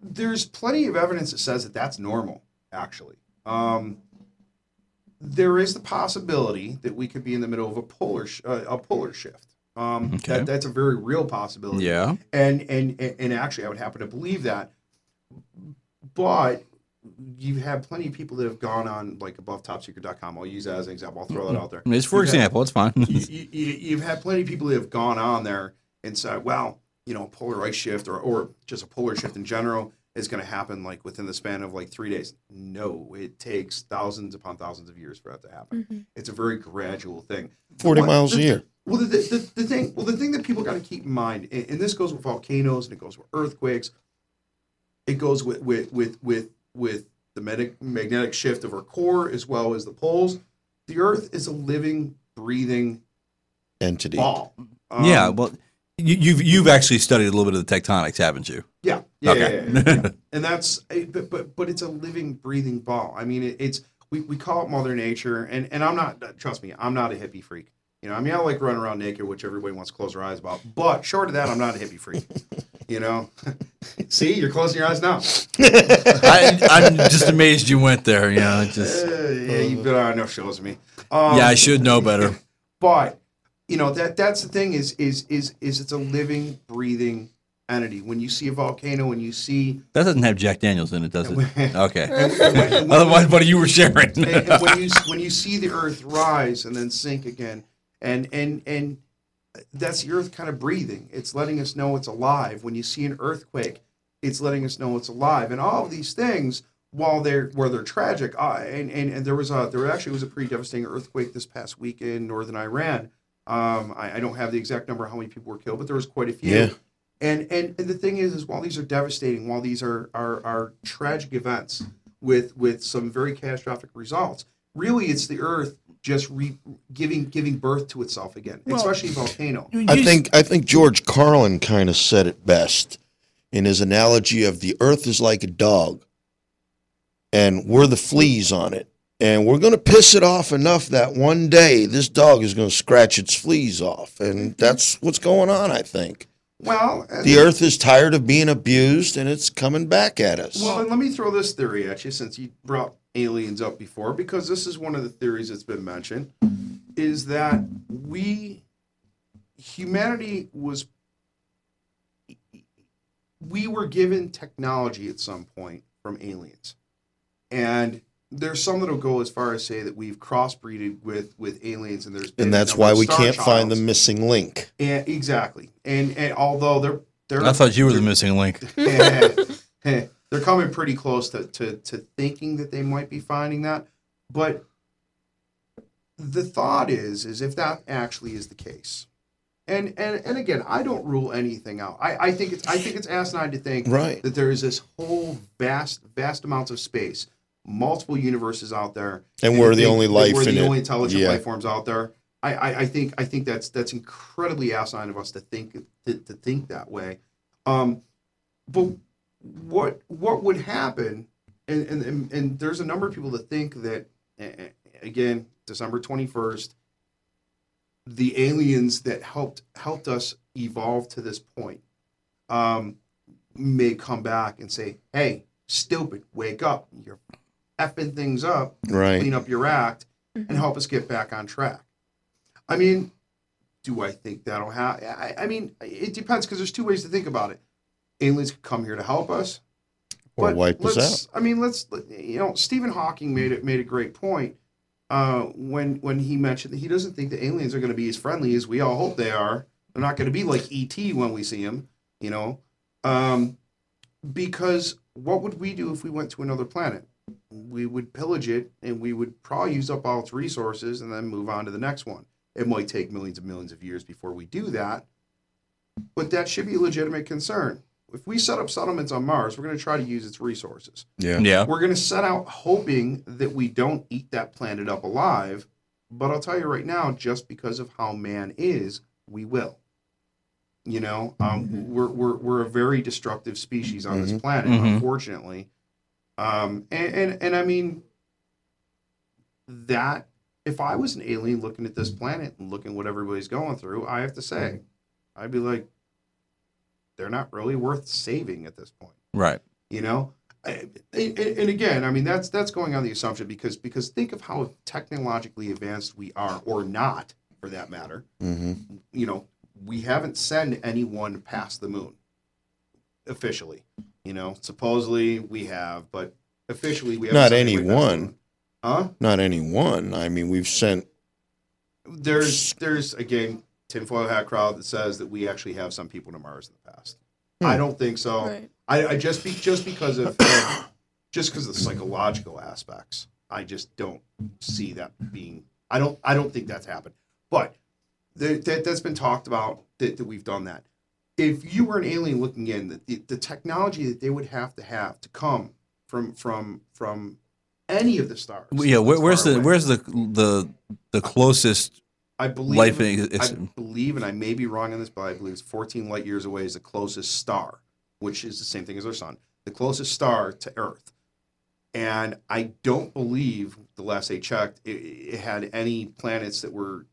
B: There's plenty of evidence that says that that's normal, actually. There is the possibility that we could be in the middle of a polar shift.
C: Okay.
B: That's a very real possibility.
C: Yeah.
B: And actually, I would happen to believe that. But you have plenty of people that have gone on like abovetopsecret.com. I'll use that as an example. I'll throw that out there.
C: It's for example. It's fine.
B: You've had plenty of people that have gone on there and said, well, you know, polar ice shift or just a polar shift in general is going to happen like within the span of like 3 days. No, it takes thousands upon thousands of years for that to happen.
D: Mm-hmm.
B: It's a very gradual thing.
A: 40 miles a year.
B: Well, the thing that people got to keep in mind, and this goes with volcanoes and it goes with earthquakes, it goes with the magnetic shift of our core as well as the poles. The Earth is a living, breathing
A: Entity.
B: ball.
C: Yeah. Well, you've actually studied a little bit of the tectonics, haven't you?
B: Yeah.
C: Okay.
B: Yeah. And that's, but it's a living, breathing ball. I mean, we call it Mother Nature, and I'm not, trust me, I'm not a hippie freak. You know, I mean, I like running around naked, which everybody wants to close their eyes about. But short of that, I'm not a hippie freak. You know, see, you're closing your eyes now.
C: I'm just amazed you went there. You know,
B: Yeah, you've been on enough shows with me.
C: yeah, I should know better.
B: But you know that's the thing is it's a living, breathing entity. When you see a volcano and you see
C: That doesn't have Jack Daniels in it, does it? Okay.
B: and
C: Otherwise, what you were sharing.
B: and when you see the Earth rise and then sink again, and that's the Earth kind of breathing. It's letting us know it's alive. When you see an earthquake, it's letting us know it's alive. And all of these things, while they're tragic, and there actually was a pretty devastating earthquake this past week in northern Iran. I don't have the exact number of how many people were killed, but there was quite a few.
A: Yeah.
B: And the thing is while these are devastating, while these are tragic events with some very catastrophic results, really it's the Earth just giving birth to itself again, especially a volcano.
A: I think George Carlin kind of said it best in his analogy of the Earth is like a dog, and we're the fleas on it, and we're going to piss it off enough that one day this dog is going to scratch its fleas off, and that's what's going on. I think
B: Well,
A: the Earth is tired of being abused, and it's coming back at us.
B: Well, and let me throw this theory at you since you brought aliens up before, because this is one of the theories that's been mentioned, is that humanity we were given technology at some point from aliens. And there's some that'll go as far as say that we've crossbreeded with aliens, and there's been
A: and that's why we can't find the missing link.
B: And exactly. And although they're
C: I thought you were the missing link.
B: they're coming pretty close to thinking that they might be finding that. But the thought is if that actually is the case, and again, I don't rule anything out. I think it's asinine to think
A: Right.
B: that there is this whole vast amounts of space, multiple universes out there,
A: And we're the only life
B: we're
A: in
B: the
A: it.
B: only intelligent
A: Yeah.
B: life forms out there. I think that's incredibly asinine of us to think that way. But what would happen? And there's a number of people that think that, again, December 21st, the aliens that helped us evolve to this point may come back and say, hey, stupid, wake up. You're effing things up.
A: Right.
B: Clean up your act and help us get back on track. I mean, do I think that'll happen? I mean, it depends, because there's two ways to think about it. Aliens could come here to help us,
A: Or wipe us out.
B: I mean, Stephen Hawking made a great point when he mentioned that he doesn't think the aliens are going to be as friendly as we all hope they are. They're not going to be like E.T. when we see him, because what would we do if we went to another planet? We would pillage it, and we would probably use up all its resources and then move on to the next one. It might take millions of years before we do that, but that should be a legitimate concern. If we set up settlements on Mars, we're going to try to use its resources.
C: Yeah.
B: We're going to set out hoping that we don't eat that planet up alive, but I'll tell you right now, just because of how man is, we will. We're a very destructive species on this planet, unfortunately. And I mean, that if I was an alien looking at this planet and looking at what everybody's going through, I have to say, I'd be like, they're not really worth saving at this point.
C: Right.
B: And again, I mean, that's going on the assumption because think of how technologically advanced we are, or not, for that matter. We haven't sent anyone past the moon officially. Supposedly we have, but officially we haven't.
A: Not
B: sent anybody past the moon.
A: anyone. Not anyone. I mean, we've sent.
B: There's again, tinfoil hat crowd that says that we actually have some people to Mars in the past. I don't think so.
D: Right.
B: I just because of the psychological aspects. I just don't see that being. I don't think that's happened. But that's been talked about that we've done that. If you were an alien looking in, the technology that they would have to come from any of the stars.
C: Yeah, where's the closest?
B: I believe. I believe, and I may be wrong on this, but I believe it's 14 light years away is the closest star, which is the same thing as our sun, the closest star to Earth. And I don't believe, the last I checked, it had any planets that were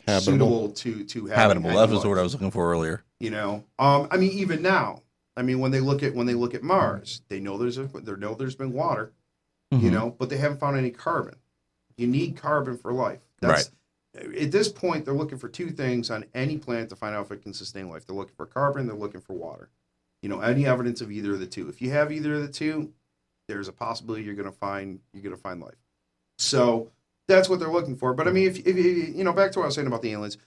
B: suitable to
C: habitable. That was what I was looking for earlier.
B: I mean, even now, I mean, when they look at Mars, they know there's been water, but they haven't found any carbon. You need carbon for life. That's, right. At this point, they're looking for two things on any planet to find out if it can sustain life. They're looking for carbon. They're looking for water. Any evidence of either of the two. If you have either of the two, there's a possibility you're going to find life. So that's what they're looking for. But I mean, if back to what I was saying about the aliens,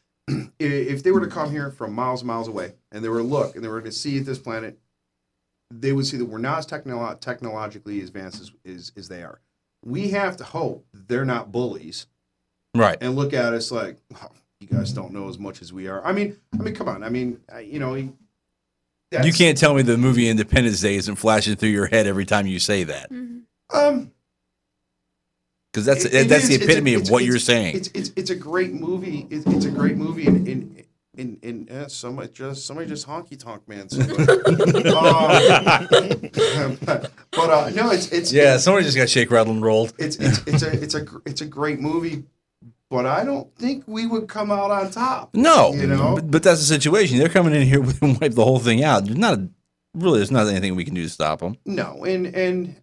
B: if they were to come here from miles and miles away and they were to look and they were to see this planet, they would see that we're not as technologically advanced as they are. We have to hope they're not bullies.
C: Right.
B: And look at us like, oh, you guys don't know as much as we are. I mean, come on. I mean, you
C: can't tell me the movie Independence Day isn't flashing through your head every time you say that. Because that's the epitome of what you're saying.
B: It's a great movie. It's a great movie. And somebody just honky tonk man. But no, it's
C: somebody just got shake, rattle, and rolled.
B: It's a great movie. But I don't think we would come out on top.
C: No, but that's the situation. They're coming in here and wipe the whole thing out. There's not anything we can do to stop them.
B: No, and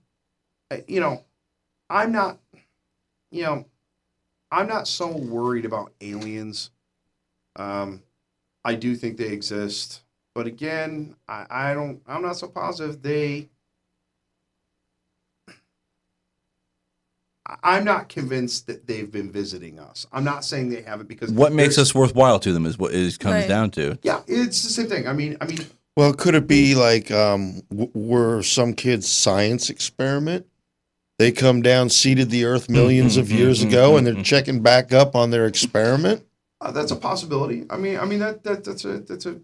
B: I'm not so worried about aliens. I do think they exist, but again, I'm not so positive I'm not convinced that they've been visiting us. I'm not saying they haven't, because
C: what makes us worthwhile to them is what it comes down to.
B: Yeah, it's the same thing. I mean.
A: Well, could it be like were some kids' science experiment? They come down, seeded the Earth millions of years ago, and they're checking back up on their experiment.
B: That's a possibility. I mean that's a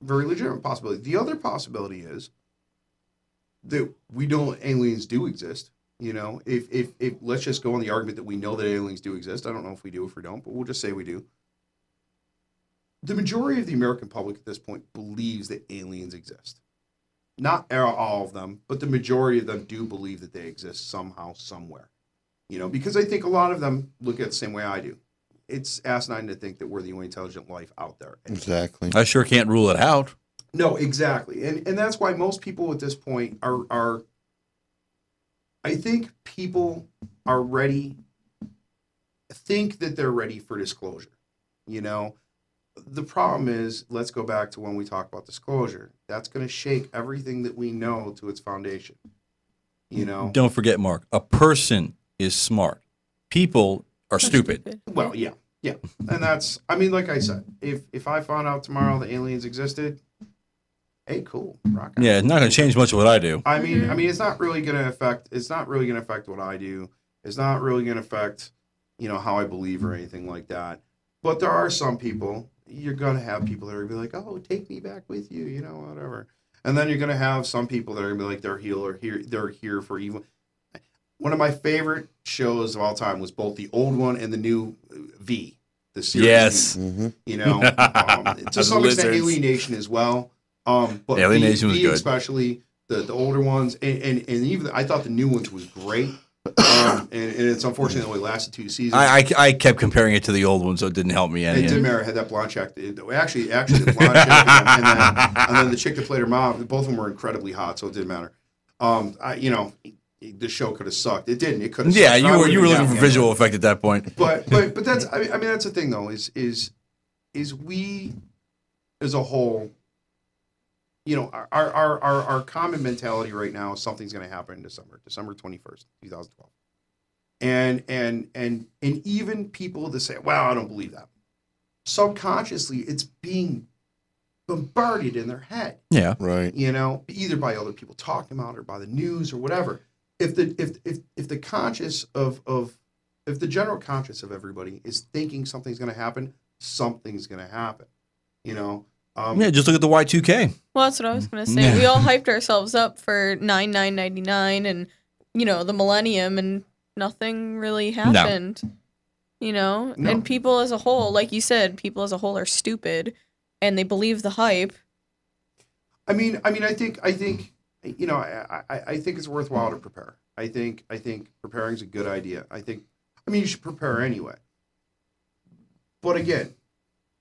B: very legitimate possibility. The other possibility is that aliens do exist. If let's just go on the argument that we know that aliens do exist. I don't know if we do, if we don't, but we'll just say we do. The majority of the American public at this point believes that aliens exist. Not all of them, but the majority of them do believe that they exist somehow, somewhere. You know, because I think a lot of them look at it the same way I do. It's asinine to think that we're the only intelligent life out there.
A: Exactly.
C: I sure can't rule it out.
B: No, exactly. And that's why most people at this point are I think people are ready, think that they're ready for disclosure. You know, the problem is, let's go back to when we talk about disclosure. That's going to shake everything that we know to its foundation. You know?
C: Don't forget, Mark, a person is smart. People are stupid.
B: Well, yeah. Yeah. And that's, I mean, like I said, if I found out tomorrow that aliens existed, hey, cool. Rock on.
C: Yeah, it's not going to change much of what I do.
B: I mean, it's not really going to affect what I do. It's not really going to affect, you know, how I believe or anything like that. But there are some people, you're going to have people that are going to be like, oh, take me back with you, you know, whatever. And then you're going to have some people that are going to be like, they're here for evil. One of my favorite shows of all time was both the old one and the new V, the series.
C: Yes.
B: You know, to some extent, Alienation as well. But
C: Alienation was good,
B: especially the older ones, and even I thought the new ones was great. And it's unfortunate it only lasted 2 seasons.
C: I kept comparing it to the old one, so it didn't help me any.
B: It didn't matter. It had that blonde chick. Actually, the blonde chick and then the chick that played her mom. Both of them were incredibly hot, so it didn't matter. The show could have sucked. It didn't. It could have.
C: Yeah,
B: sucked.
C: you were looking for visual effect at that point.
B: But that's I mean that's the thing though is we as a whole, you know, our common mentality right now is something's going to happen in December 21st, 2012. And even people that say, "Well, I don't believe that." Subconsciously, it's being bombarded in their head.
C: Yeah,
A: right.
B: You know, either by other people talking about it or by the news or whatever. If the conscious of if the general conscious of everybody is thinking something's going to happen, something's going to happen. You know.
C: Yeah, just look at the Y2K.
D: Well, that's what I was gonna say.
C: Yeah.
D: We all hyped ourselves up for 9999 and you know the millennium, and nothing really happened. You know,
B: No.
D: and people as a whole, like you said, people as a whole are stupid, and they believe the hype.
B: I mean, I think, you know, I think it's worthwhile to prepare. I think preparing is a good idea. I mean, you should prepare anyway. But again,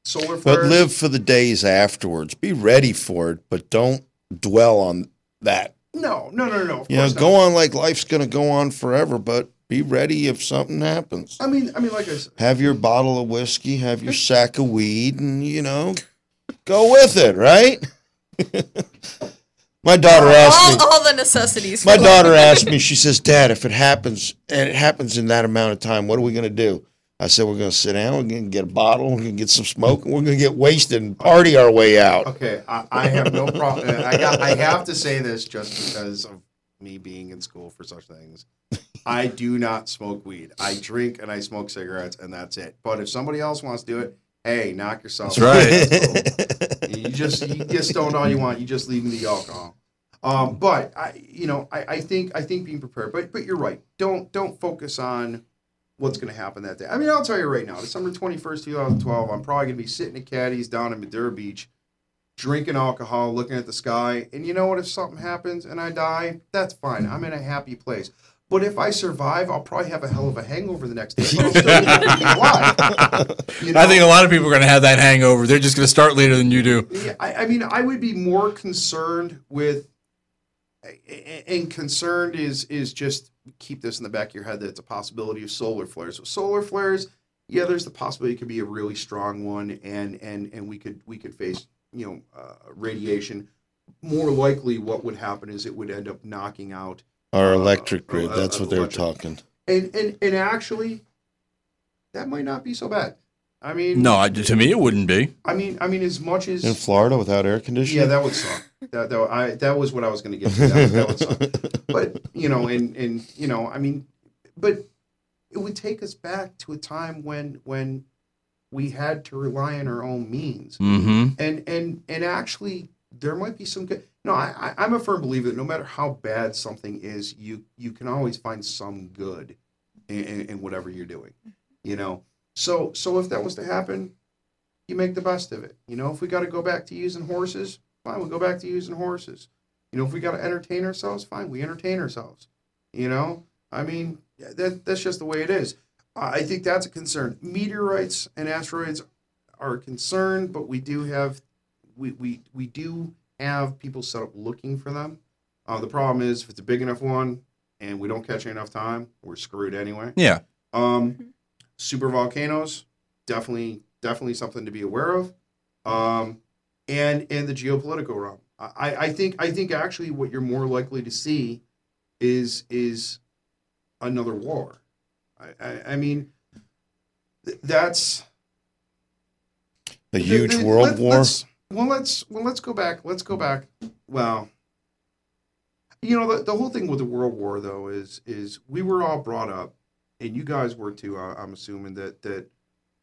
B: solar flares.
A: But live for the days afterwards. Be ready for it, but don't dwell on that.
B: No. Of
A: You know,
B: course
A: go
B: not.
A: on like life's going to go on forever, but be ready if something happens.
B: I mean, like I said,
A: Have your bottle of whiskey, have your sack of weed, and, you know, go with it, right? My daughter asked me.
D: All the necessities.
A: My daughter asked me, she says, Dad, if it happens, and it happens in that amount of time, what are we going to do? I said, we're going to sit down, we're going to get a bottle, we're going to get some smoke, and we're going to get wasted and party our way out.
B: okay, I have no problem. I have to say this just because of me being in school for such things. I do not smoke weed. I drink and I smoke cigarettes, and that's it. But if somebody else wants to do it, hey, knock yourself
C: That's right.
B: You get stoned all you want. You just leave me the alcohol. But I think being prepared. But you're right. Don't focus on what's going to happen that day. I mean, I'll tell you right now, December 21st, 2012, I'm probably going to be sitting at Caddy's down in Madeira Beach, drinking alcohol, looking at the sky. And you know what? If something happens and I die, that's fine. I'm in a happy place. But if I survive, I'll probably have a hell of a hangover the next day. But I'll still be alive. You know?
C: I think a lot of people are going to have that hangover. They're just going to start later than you do.
B: Yeah, I mean, I would be more concerned with, and concerned is just keep this in the back of your head that it's a possibility of solar flares. So solar flares, yeah, there's the possibility it could be a really strong one, and we could face radiation. More likely, what would happen is it would end up knocking out
A: Our electric grid, that's what they're talking.
B: And actually, that might not be so bad. I mean,
C: No, to me it wouldn't be.
B: I mean, as much as
A: In Florida without air conditioning?
B: yeah, that would suck. That was what I was going to get to. That would suck. But I mean, but it would take us back to a time when we had to rely on our own means,
C: Mm-hmm.
B: and actually there might be some good. No, I'm a firm believer that no matter how bad something is, you can always find some good in whatever you're doing. You know, so if that was to happen, you make the best of it. You know, if we got to go back to using horses, fine, we'll go back to using horses. You know, if we got to entertain ourselves, fine, we entertain ourselves. You know, I mean, that's just the way it is. I think that's a concern. Meteorites and asteroids are a concern, but we do have people set up looking for them. The problem is if it's a big enough one and we don't catch it enough time, we're screwed anyway.
C: Yeah.
B: Super volcanoes, definitely something to be aware of. And the geopolitical realm. I think actually what you're more likely to see is another war. I mean, that's
A: a huge world war.
B: Let's go back. Well, you know, the whole thing with the world war though is we were all brought up, and you guys were too. I'm assuming that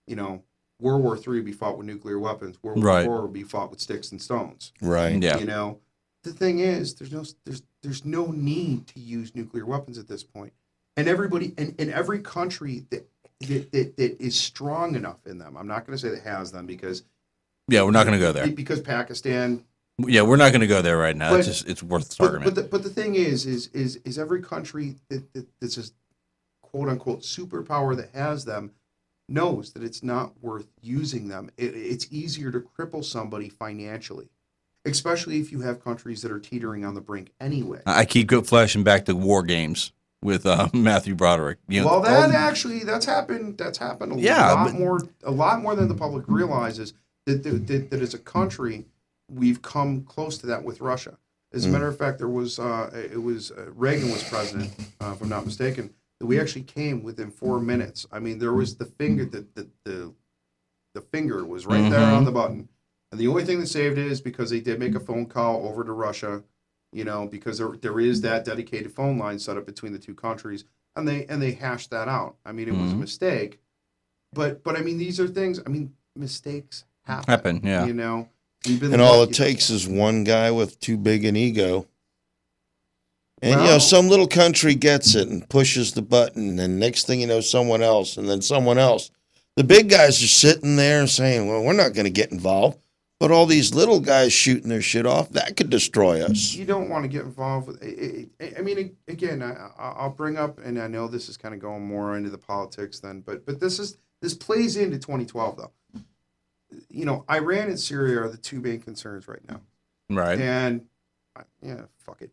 B: you know, World War III would be fought with nuclear weapons. World War IV would be fought with sticks and stones.
A: Right.
C: Yeah.
B: You know, the thing is, there's no need to use nuclear weapons at this point. And everybody, in every country that is strong enough in them, I'm not going to say that has them because...
C: Yeah, we're not going to go there.
B: Because Pakistan...
C: Yeah, we're not going to go there right now.
B: But,
C: it's worth the argument.
B: But the thing is every country that's a quote-unquote superpower that has them knows that it's not worth using them. It's easier to cripple somebody financially, especially if you have countries that are teetering on the brink anyway.
C: I keep flashing back to War Games with Matthew Broderick. You know,
B: well, that's happened a lot more than the public realizes. That as a country, we've come close to that with Russia. As a matter of fact, there was Reagan was president, if I'm not mistaken. That we actually came within 4 minutes. I mean, there was the finger the finger was right there on the button, and the only thing that saved it is because they did make a phone call over to Russia, you know, because there is that dedicated phone line set up between the two countries, and they hashed that out. I mean, it was a mistake, but I mean, these are things. I mean, mistakes happen.
C: Yeah.
B: You know,
A: and all it takes is one guy with too big an ego. And, you know, some little country gets it and pushes the button, and next thing you know, someone else, and then someone else. The big guys are sitting there saying, well, we're not going to get involved. But all these little guys shooting their shit off, that could destroy us.
B: You don't want to get involved with I mean, again, I'll bring up, and I know this is kind of going more into the politics then, but this plays into 2012, though. You know, Iran and Syria are the two main concerns right now.
C: Right.
B: And, yeah, fuck it.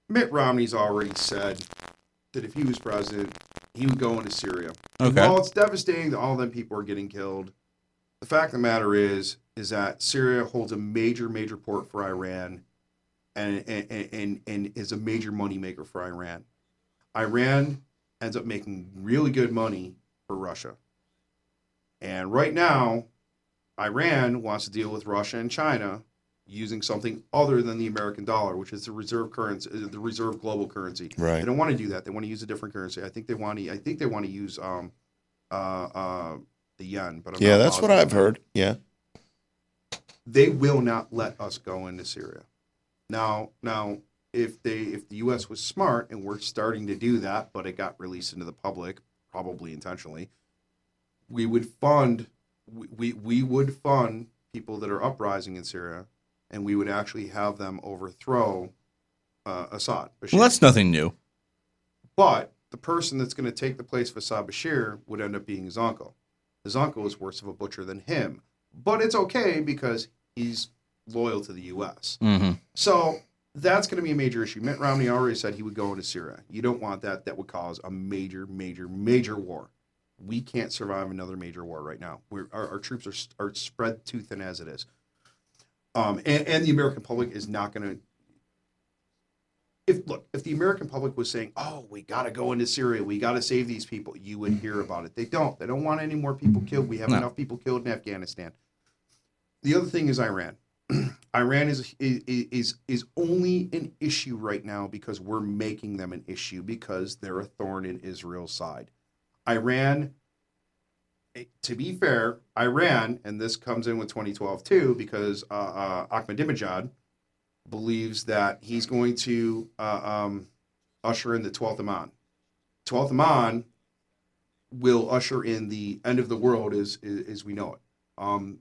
B: Mitt Romney's already said that if he was president, he would go into Syria.
C: Okay.
B: While it's devastating that all them people are getting killed, the fact of the matter is that Syria holds a major port for Iran and is a major moneymaker for Iran. Iran ends up making really good money for Russia. And right now, Iran wants to deal with Russia and China using something other than the American dollar, which is the reserve currency, the reserve global currency.
A: Right.
B: They don't want to do that. They want to use a different currency. I think they want to use the yen. But I'm
A: yeah,
B: not
A: that's what I've heard. Yeah.
B: They will not let us go into Syria. Now, if the U.S. was smart, and we're starting to do that, but it got released into the public, probably intentionally, we would fund people that are uprising in Syria, and we would actually have them overthrow Assad. Bashir.
C: Well, that's nothing new.
B: But the person that's going to take the place of Assad Bashir would end up being his uncle. His uncle is worse of a butcher than him. But it's okay because he's loyal to the U.S.
C: Mm-hmm.
B: So that's going to be a major issue. Mitt Romney already said he would go into Syria. You don't want that. That would cause a major war. We can't survive another major war right now. Our troops are spread too thin as it is. And the American public is not going to... If the American public was saying, oh, we got to go into Syria, we got to save these people, you would hear about it. They don't. They don't want any more people killed. We have enough people killed in Afghanistan. The other thing is Iran. Iran is only an issue right now because we're making them an issue because they're a thorn in Israel's side. Iran, to be fair, Iran, and this comes in with 2012 too, because Ahmadinejad believes that he's going to usher in the 12th Imam. 12th Imam will usher in the end of the world as we know it.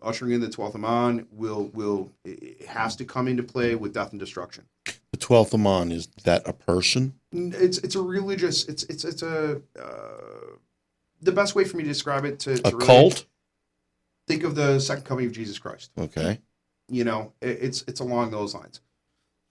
B: Ushering in the 12th Imam it has to come into play with death and destruction.
A: The 12th Amman, is that a person?
B: It's a religious. It's a the best way for me to describe it to
A: A
B: really
A: cult?
B: think of the second coming of Jesus Christ.
A: Okay.
B: You know, it's along those lines.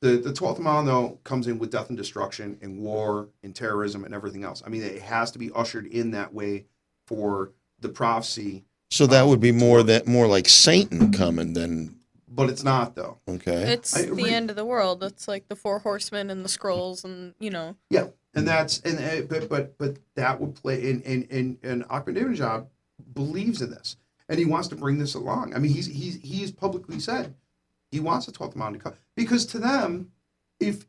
B: The 12th Amman, though, comes in with death and destruction and war and terrorism and everything else. I mean, it has to be ushered in that way for the prophecy.
A: So that would be more like Satan coming than.
B: But it's not, though.
A: Okay.
D: It's the end of the world. It's like the 4 horsemen and the scrolls, and you know.
B: Yeah, and that's but that would play in Ahmadinejad believes in this, and he wants to bring this along. I mean, he's publicly said he wants the 12th Amman to come, because to them, if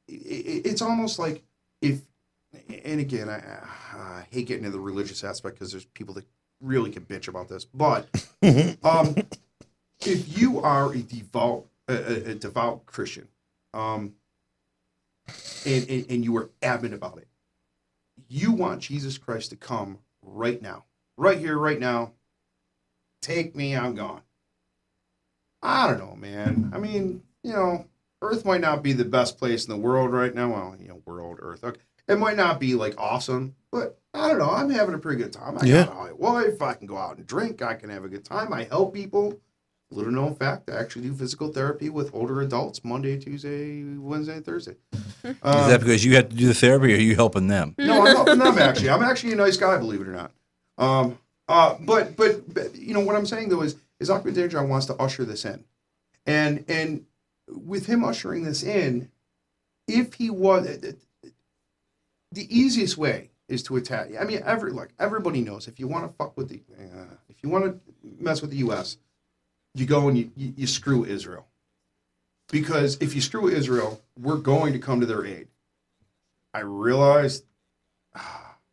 B: it's almost like if, and again, I hate getting into the religious aspect because there's people that really can bitch about this, but if you are a devout Christian, and you are adamant about it, you want Jesus Christ to come right now, right here, right now. Take me, I'm gone. I don't know, man. I mean, you know, Earth might not be the best place in the world right now. Well, you know, world, Earth. Okay. It might not be like awesome, but I don't know. I'm having a pretty good time. I got a wife. I can go out and drink. I can have a good time. I help people. Little known fact, I actually do physical therapy with older adults Monday, Tuesday, Wednesday, and Thursday.
C: Is that because you have to do the therapy, or are you helping them?
B: No, I'm helping them, actually. I'm actually a nice guy, believe it or not. But you know what I'm saying though is Ahmadinejad wants to usher this in, and with him ushering this in, if he was, the easiest way is to attack. I mean, everybody knows if you want to fuck with if you want to mess with the U.S., you go and you screw Israel, because if you screw Israel, we're going to come to their aid. I realized.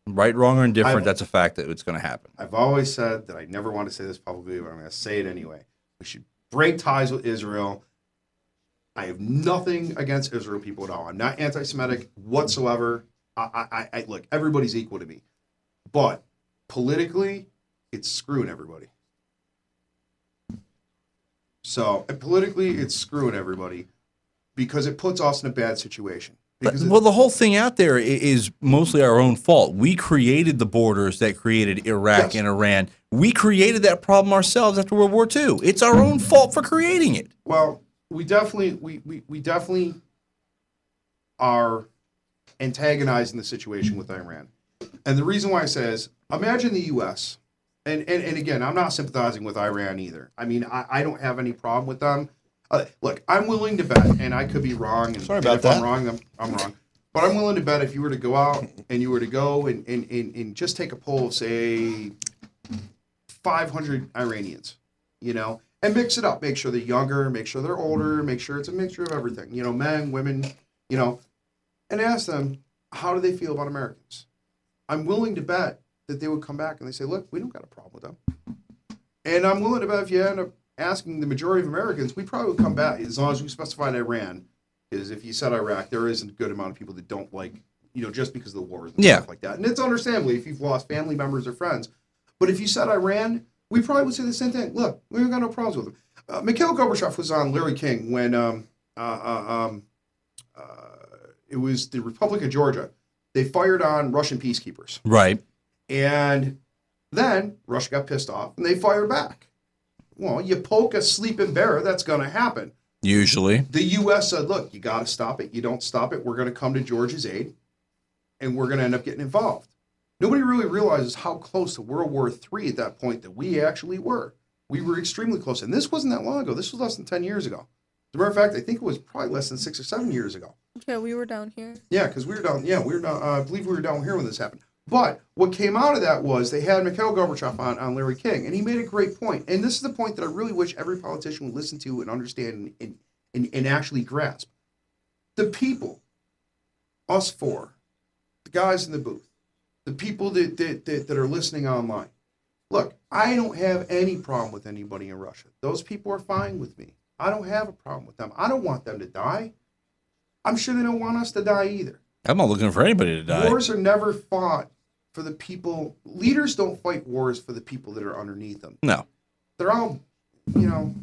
C: Right, wrong, or indifferent, that's a fact that it's going to happen.
B: I've always said that I never want to say this publicly, but I'm going to say it anyway. We should break ties with Israel. I have nothing against Israel people at all. I'm not anti-Semitic whatsoever. I look, everybody's equal to me. But politically, it's screwing everybody. So, politically, it's screwing everybody because it puts us in a bad situation.
C: Well, the whole thing out there is mostly our own fault. We created the borders that created Iraq and Iran. We created that problem ourselves after World War II. It's our own fault for creating it.
B: Well, we definitely are antagonizing the situation with Iran. And the reason why I say is, imagine the U.S., and again, I'm not sympathizing with Iran either. I mean, I don't have any problem with them. Look, I'm willing to bet, and I could be wrong. And,
A: Sorry about
B: if
A: that.
B: I'm wrong, I'm wrong. But I'm willing to bet if you were to go out and you were to go and just take a poll of, say, 500 Iranians, you know, and mix it up. Make sure they're younger, make sure they're older, make sure it's a mixture of everything. You know, men, women, you know, and ask them, how do they feel about Americans? I'm willing to bet that they would come back and they say, look, we don't got a problem with them. And I'm willing to bet if you end up asking the majority of Americans, we probably would come back, as long as we specified Iran, because if you said Iraq, there isn't a good amount of people that don't like, you know, just because of the wars and stuff like that. And it's understandably if you've lost family members or friends. But if you said Iran, we probably would say the same thing. Look, we ain't got no problems with them. Mikhail Gorbachev was on Larry King when it was the Republic of Georgia. They fired on Russian peacekeepers.
C: Right.
B: And then Russia got pissed off and they fired back. Well, you poke a sleeping bear, that's going to happen.
C: Usually.
B: The U.S. said, look, you got to stop it. You don't stop it, we're going to come to Georgia's aid, and we're going to end up getting involved. Nobody really realizes how close to World War III at that point that we actually were. We were extremely close. And this wasn't that long ago. This was less than 10 years ago. As a matter of fact, I think it was probably less than 6 or 7 years ago.
D: Yeah, we were down here.
B: Yeah, because we were down. Yeah, we were down. I believe we were down here when this happened. But what came out of that was they had Mikhail Gorbachev on Larry King, and he made a great point. And this is the point that I really wish every politician would listen to and understand and actually grasp. The people, us four, the guys in the booth, the people that are listening online. Look, I don't have any problem with anybody in Russia. Those people are fine with me. I don't have a problem with them. I don't want them to die. I'm sure they don't want us to die either.
C: I'm not looking for anybody to die.
B: Wars are never fought for the people. Leaders don't fight wars for the people that are underneath them.
C: No.
B: They're all, you know,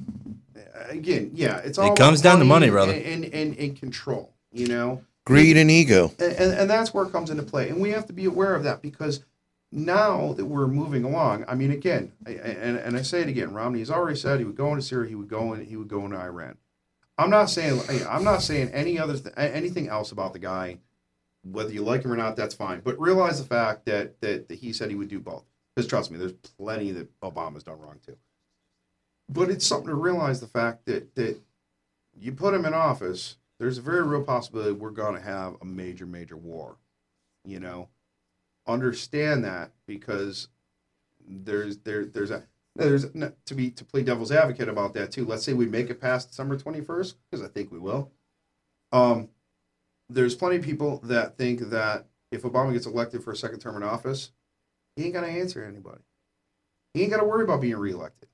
B: again, yeah, it's all
C: It comes down to money, brother.
B: And control. you know?
A: Greed and ego.
B: And that's where it comes into play. And we have to be aware of that because now that we're moving along, I mean, again, and I say it again, Romney has already said he would go into Syria, he would go into Iran. I'm not saying anything else about the guy. Whether you like him or not, that's fine. But realize the fact that he said he would do both. Because trust me, there's plenty that Obama's done wrong too. But it's something to realize the fact that you put him in office, there's a very real possibility we're going to have a major, major war. You know, understand that because there's to play devil's advocate about that too. Let's say we make it past December 21st, because I think we will. There's plenty of people that think that if Obama gets elected for a second term in office, he ain't got to answer to anybody. He ain't got to worry about being reelected.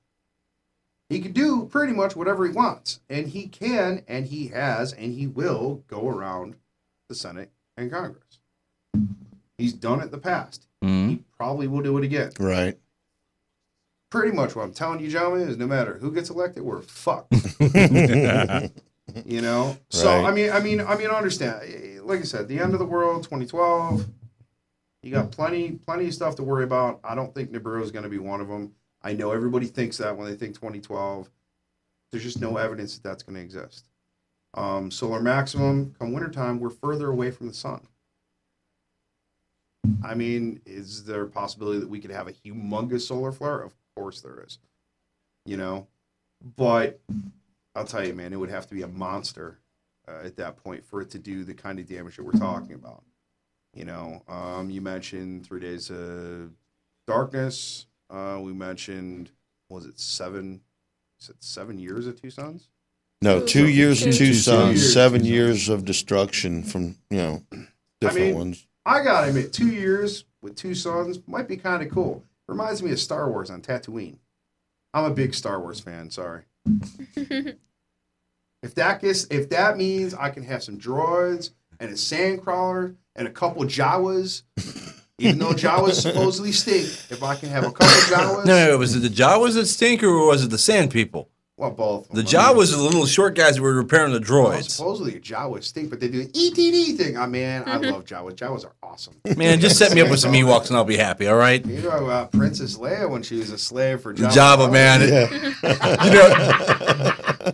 B: He can do pretty much whatever he wants. And he can, and he has, and he will go around the Senate and Congress. He's done it in the past.
C: Mm-hmm.
B: He probably will do it again.
A: Right.
B: Pretty much what I'm telling you, gentlemen, is no matter who gets elected, we're fucked. You know? So,
A: Right.
B: I mean, understand. Like I said, the end of the world, 2012, you got plenty of stuff to worry about. I don't think Nibiru is going to be one of them. I know everybody thinks that when they think 2012. There's just no evidence that that's going to exist. Solar maximum, come wintertime, we're further away from the sun. I mean, is there a possibility that we could have a humongous solar flare? Of course there is. You know? But I'll tell you, man, it would have to be a monster at that point for it to do the kind of damage that we're talking about. You know, you mentioned 3 days of darkness. We mentioned, was it 7 years of two suns?
A: No, 2 years and 2
C: Two
A: sons,
B: years.
A: 7 years of destruction from, different ones.
B: I gotta admit, 2 years with 2 suns might be kind of cool. Reminds me of Star Wars on Tatooine. I'm a big Star Wars fan, sorry. If that means I can have some droids and a sandcrawler and a couple Jawas, even though Jawas supposedly stink, if I can have a couple Jawas.
C: No, was it the Jawas that stink or was it the sand people?
B: Well, both.
C: The Jawas are the little short guys that were repairing the
B: Well,
C: droids.
B: supposedly Jawas stink, but they do an ETD thing. Oh, man, I love Jawas. Jawas are awesome.
C: Man, just set me up with some Ewoks and I'll be happy, all right?
B: You know about Princess Leia when she was a slave for Jabba.
C: Jabba, man.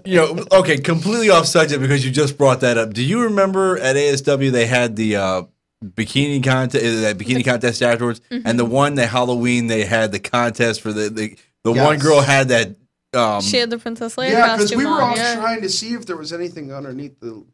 A: Yeah.
C: Okay, completely off subject because you just brought that up. Do you remember at ASW they had the bikini contest, that bikini contest afterwards, and the one that Halloween they had the contest for the one
B: Yes.
C: girl had that.
D: She had the Princess Leia
B: Yeah, because
D: costume
B: we were
D: on.
B: all
D: Yeah.
B: trying to see if there was anything underneath the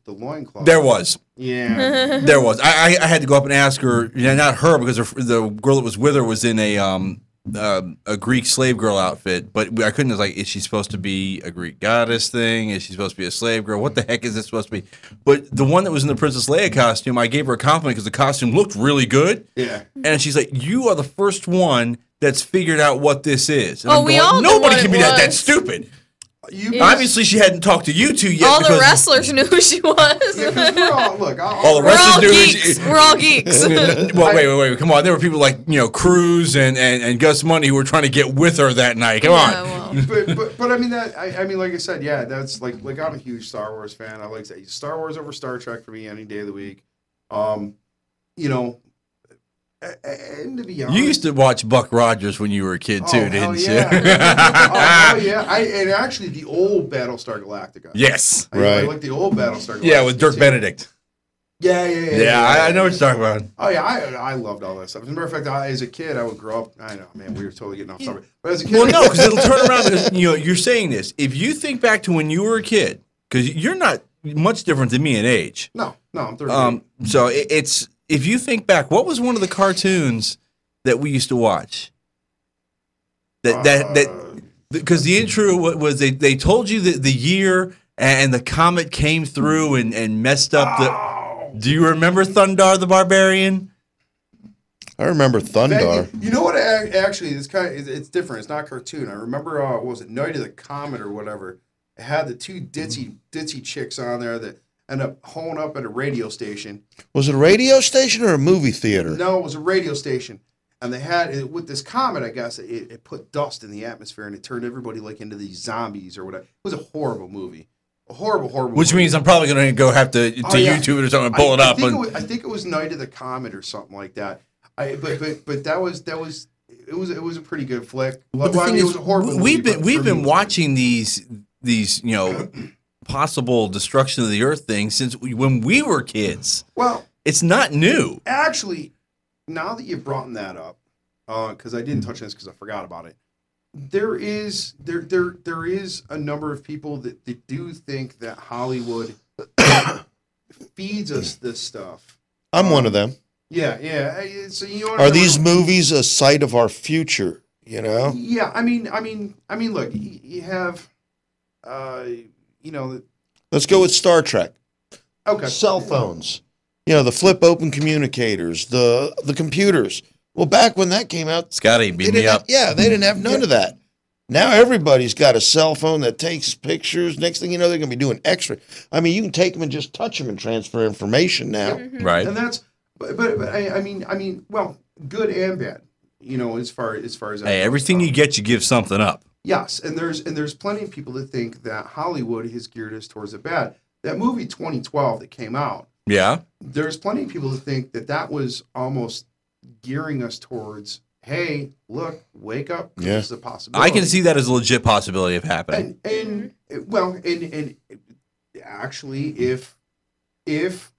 B: loincloth.
C: There was.
B: Yeah.
C: There was. I had to go up and ask her. Not her because the girl that was with her was in a Greek slave girl outfit, but I couldn't. I was like, is she supposed to be a Greek goddess thing? Is she supposed to be a slave girl? What the heck is this supposed to be? But the one that was in the Princess Leia costume, I gave her a compliment because the costume looked really good.
B: Yeah.
C: And she's like, "You are the first one that's figured out what this is." And
D: Oh,
C: I'm
D: we
C: going,
D: all knew
C: nobody
D: what
C: can
D: it
C: be that
D: was.
C: stupid.
B: You
C: Obviously, she hadn't talked to you two yet.
D: All the
C: because
D: wrestlers knew who she was.
B: Yeah, because we're all, look,
C: All the
D: We're all
C: wrestlers knew.
D: geeks. We're all geeks.
C: Well, wait, come on. There were people like Cruz and Gus Money who were trying to get with her that night. Come on.
D: Yeah, well,
B: but I mean that I mean like I said, yeah, that's like I'm a huge Star Wars fan. I like that Star Wars over Star Trek for me any day of the week. And to be honest,
C: You used to watch Buck Rogers when you were a kid too,
B: hell
C: didn't
B: yeah.
C: you?
B: Oh yeah, and actually the old Battlestar Galactica.
C: Yes.
B: I
A: Right.
B: like the old Battlestar Galactica.
C: Yeah, with Dirk
B: too.
C: Benedict.
B: Yeah.
C: I know what you're talking about.
B: Oh yeah, I loved all that stuff. As a matter of fact, as a kid, I would grow up. I know, man, we were totally getting off topic. But as a kid,
C: Well, no, because it'll turn around. Because, you're saying this. If you think back to when you were a kid, because you're not much different than me in age.
B: no, I'm 38.
C: So it's if you think back, what was one of the cartoons that we used to watch? Because the intro was they told you the year and the comet came through and messed up the. Do you remember Thundar the Barbarian?
A: I remember Thundar.
B: You know what? Actually, it's different. It's not cartoon. I remember. What was it Night of the Comet or whatever? It had the two ditzy chicks on there that ended up hoeing up at a radio station.
A: Was it a radio station or a movie theater?
B: No, it was a radio station. And they had it with this comet, I guess, it put dust in the atmosphere and it turned everybody like into these zombies or whatever. It was a horrible movie. horrible.
C: Which
B: movie.
C: means I'm probably going to go have to YouTube it or something and pull it up.
B: I think it was Night of the Comet or something like that. But that was it was a pretty good flick.
C: But the thing is,
B: it was a horrible
C: we've
B: movie,
C: been watching these possible destruction of the earth things since when we were kids.
B: Well,
C: it's not new.
B: Actually, now that you've brought that up, because I didn't touch on this because I forgot about it. There is a number of people that do think that Hollywood feeds us this stuff.
A: I'm one of them.
B: Yeah. So
A: are these movies a sight of our future? You know?
B: Yeah. I mean, look, you have,
A: Let's go with Star Trek.
B: Okay.
A: Cell phones. The flip open communicators, the computers. Well, back when that came out,
C: Scotty, beat me up.
A: They didn't have none of that. Now everybody's got a cell phone that takes pictures. Next thing you know, they're going to be doing X-ray. I mean, you can take them and just touch them and transfer information now.
D: Mm-hmm.
C: Right.
B: And that's, but I mean, well, good and bad. As far as
C: hey, everything you get, you give something up.
B: Yes, and there's plenty of people that think that Hollywood has geared us towards the bad. That movie 2012 that came out.
C: Yeah.
B: There's plenty of people that think that was almost gearing us towards, hey, look, wake up.
A: Yeah.
B: This is a possibility.
C: I can see that as a legit possibility of happening.
B: And actually, if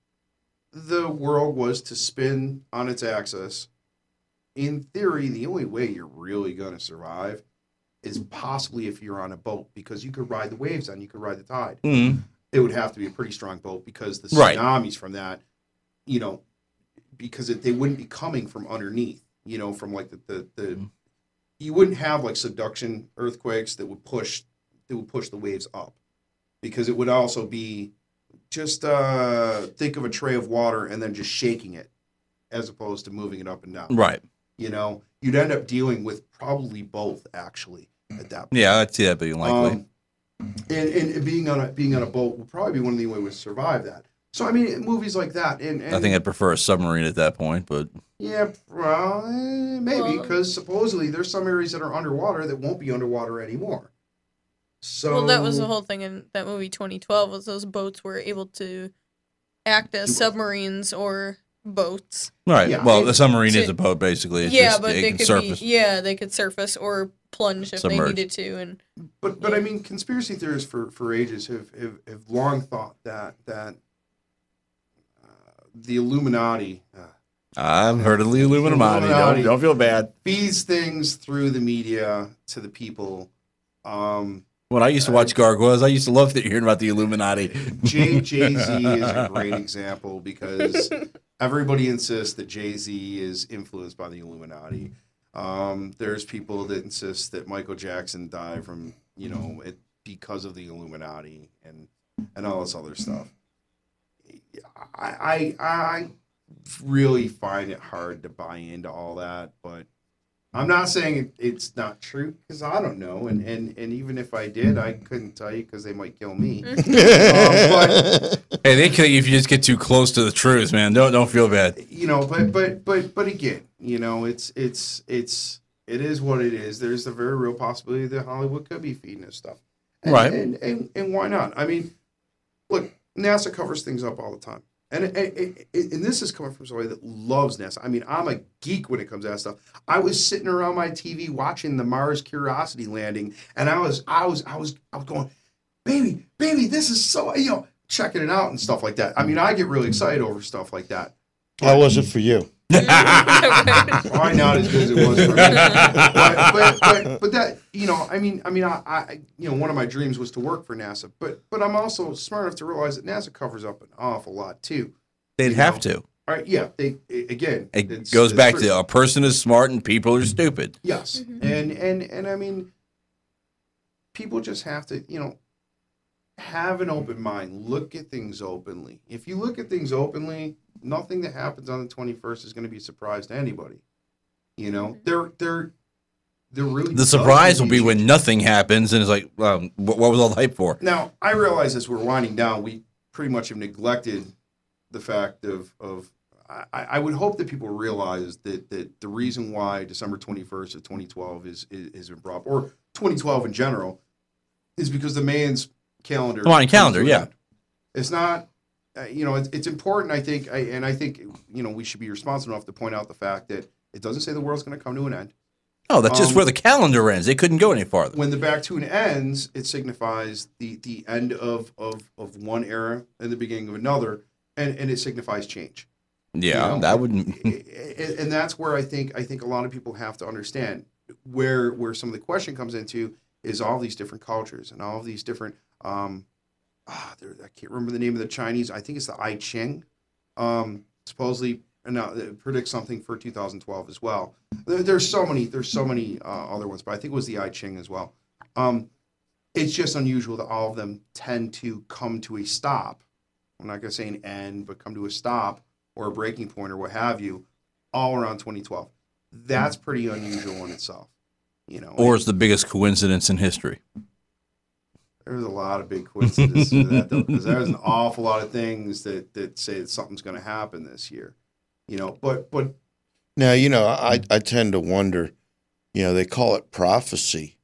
B: the world was to spin on its axis, in theory, the only way you're really going to survive is possibly if you're on a boat, because you could ride the waves on, you could ride the tide.
C: Mm-hmm.
B: It would have to be a pretty strong boat because the tsunamis from that, because they wouldn't be coming from underneath, from like the you wouldn't have like subduction earthquakes that would push the waves up, because it would also be just think of a tray of water and then just shaking it as opposed to moving it up and down.
C: Right.
B: You'd end up dealing with probably both actually at that point.
C: Yeah, I'd see that being likely.
B: And being on a boat would probably be one of the only ways to survive that. So I mean, movies like that, and
C: I think I'd prefer a submarine at that point, but
B: yeah, well, maybe, because supposedly there's some areas that are underwater that won't be underwater anymore. So
D: that was the whole thing in that movie 2012, was those boats were able to act as submarines or boats.
C: Right.
B: Yeah.
C: Well, the submarine is a boat basically. It's just,
D: but
C: it
D: they
C: can
D: could
C: surface.
D: they could surface or plunge if
C: Submerge.
D: they needed to. And
B: but I mean, conspiracy theorists for ages have long thought that the Illuminati.
C: I've heard of the Illuminati. Don't feel bad.
B: Feeds things through the media to the people.
C: When I used to watch Gargoyles, I used to love hearing about the Illuminati.
B: Jay-Z is a great example, because everybody insists that Jay-Z is influenced by the Illuminati. There's people that insist that Michael Jackson died from, because of the Illuminati and all this other stuff. I really find it hard to buy into all that, but I'm not saying it's not true, because I don't know, and even if I did, I couldn't tell you because they might kill me. But
C: hey, they kill you if you just get too close to the truth, man. Don't feel bad.
B: But again, it is what it is. There's a very real possibility that Hollywood could be feeding us stuff,
C: Right?
B: And why not? I mean, look, NASA covers things up all the time. And this is coming from somebody that loves NASA. I mean, I'm a geek when it comes to that stuff. I was sitting around my TV watching the Mars Curiosity landing, and I was going, baby, this is so, checking it out and stuff like that. I mean, I get really excited over stuff like that.
A: How was it for you?
B: Probably not as good as it was for me. But that, I one of my dreams was to work for NASA, but I'm also smart enough to realize that NASA covers up an awful lot too.
C: They'd have to.
B: All right, yeah.
C: It goes back to a person is smart and people are stupid.
B: Yes, and I mean, people just have to, have an open mind. Look at things openly. If you look at things openly, nothing that happens on the 21st is going to be a surprise to anybody. They're really,
C: the surprise will be when nothing happens and it's like, what was all the hype for?
B: Now, I realize as we're winding down, we pretty much have neglected the fact of I would hope that people realize that the reason why December 21st of 2012 is been brought up, or 2012 in general, is because the Mayans calendar.
C: Hawaiian calendar, yeah.
B: It's not, it's important, I think, and I think, we should be responsible enough to point out the fact that it doesn't say the world's going to come to an end.
C: Oh, that's just where the calendar ends. They couldn't go any farther.
B: When the back tune ends, it signifies the end of one era and the beginning of another, and it signifies change.
C: Yeah, that wouldn't.
B: And that's where I think a lot of people have to understand where some of the question comes into is all these different cultures and all of these different. I can't remember the name of the Chinese. I think it's the I Ching. Supposedly, it predicts something for 2012 as well. There's so many other ones, but I think it was the I Ching as well. It's just unusual that all of them tend to come to a stop. I'm not going to say an end, but come to a stop or a breaking point or what have you, all around 2012. That's pretty unusual in itself,
C: Or it's the biggest coincidence in history.
B: There's a lot of big coincidences to that, though, because there's an awful lot of things that say that something's going to happen this year, But
A: now, I tend to wonder, they call it prophecy.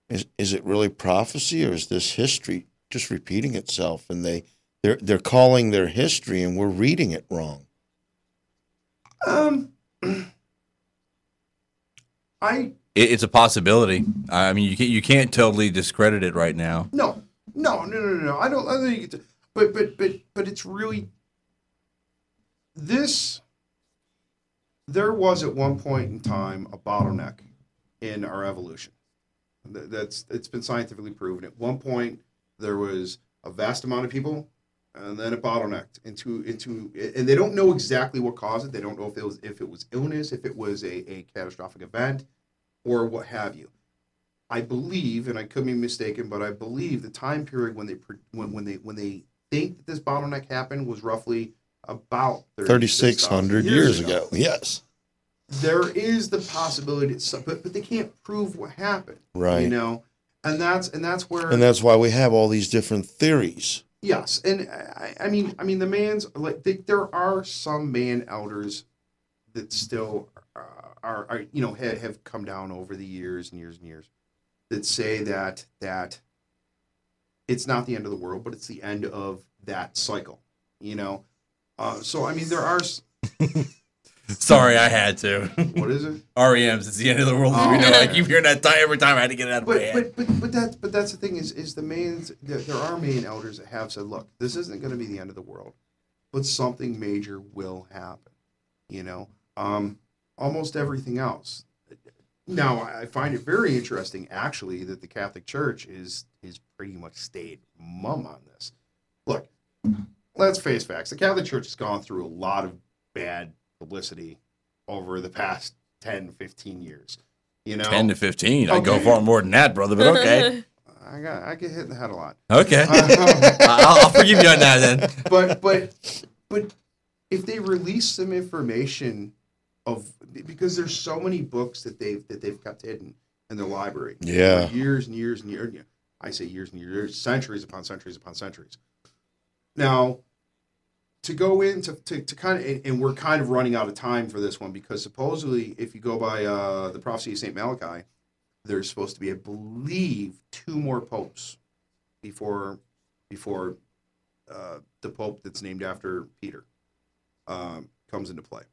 A: Is it really prophecy, or is this history just repeating itself? And they're calling their history, and we're reading it wrong.
C: It's a possibility. I mean, you can't totally discredit it right now.
B: No. I don't think it's, but it's really this. There was at one point in time a bottleneck in our evolution. It's been scientifically proven. At one point, there was a vast amount of people, and then it bottlenecked into, and they don't know exactly what caused it. They don't know if it was illness, if it was a catastrophic event, or what have you. I believe, and I could be mistaken, but I believe the time period when they think that this bottleneck happened was roughly about
A: 3,600 years ago. Yes.
B: There is the possibility, but they can't prove what happened.
A: Right.
B: And that's where.
A: And that's why we have all these different theories.
B: Yes, and I mean the Mayans, there are some Mayan elders that still are have come down over the years and years and years that say that it's not the end of the world, but it's the end of that cycle. So I mean there are.
C: Sorry, I had to.
B: What is it?
C: REMs. It's the end of the world. I keep hearing that every time I had to get it out of my head.
B: But that's the thing is the Mayans. There are Mayan elders that have said, look, this isn't going to be the end of the world, but something major will happen. Almost everything else. Now, I find it very interesting, actually, that the Catholic Church is pretty much stayed mum on this. Look, let's face facts. The Catholic Church has gone through a lot of bad publicity over the past 10, 15 years.
C: 10 to 15. I'd go far more than that, brother, but okay.
B: I get hit in the head a lot.
C: Okay. I'll forgive you on that then.
B: But if they release some information because there's so many books that they've kept hidden in their library.
A: Yeah.
B: Years and years and years. I say years and years, centuries upon centuries upon centuries. Now, to go into to kind of, and we're kind of running out of time for this one because supposedly, if you go by the prophecy of St. Malachi, there's supposed to be, I believe, 2 more popes before the pope that's named after Peter comes into play.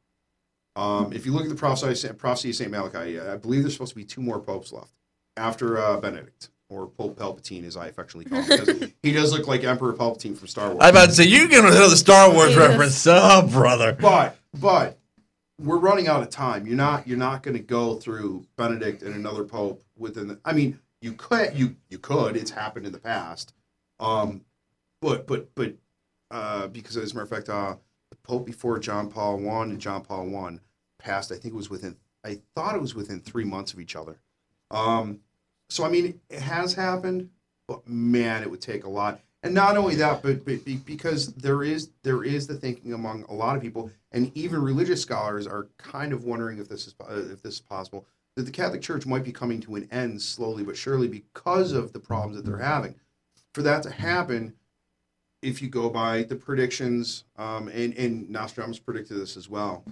B: If you look at the prophecy of St. Malachi, I believe there's supposed to be 2 more popes left after Benedict. Or Pope Palpatine, as I affectionately call him, because he does look like Emperor Palpatine from Star Wars.
C: I was about to say, you're going to know the Star Wars reference. Oh, brother.
B: But we're running out of time. You're not going to go through Benedict and another Pope within I mean, you could. It's happened in the past. But because as a matter of fact, the Pope before John Paul I and John Paul I passed, I thought it was within 3 months of each other. So, I mean, it has happened, but man, it would take a lot. And not only that, but because there is the thinking among a lot of people, and even religious scholars are kind of wondering if this is possible, that the Catholic Church might be coming to an end slowly but surely because of the problems that they're having. For that to happen, if you go by the predictions, and Nostradamus predicted this as well,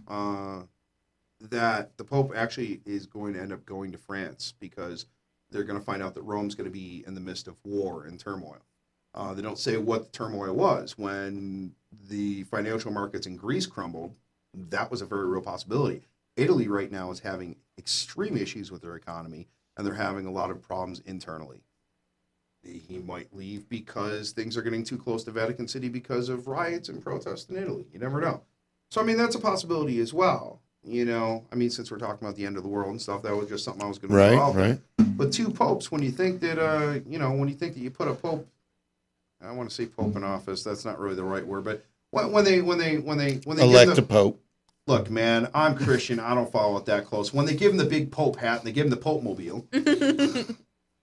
B: that the Pope actually is going to end up going to France because they're going to find out that Rome's going to be in the midst of war and turmoil. They don't say what the turmoil was. When the financial markets in Greece crumbled, that was a very real possibility. Italy right now is having extreme issues with their economy, and they're having a lot of problems internally. He might leave because things are getting too close to Vatican City because of riots and protests in Italy. You never know. So, I mean, that's a possibility as well. You know, I mean, since we're talking about the end of the world and stuff, that was just something I was going to throw out there. But 2 popes, when you think that, you know, when you think that you put a pope, I don't want to say pope in office. That's not really the right word, but when they
A: elect a pope.
B: Look, man, I'm Christian. I don't follow it that close. When they give him the big pope hat and they give him the pope mobile,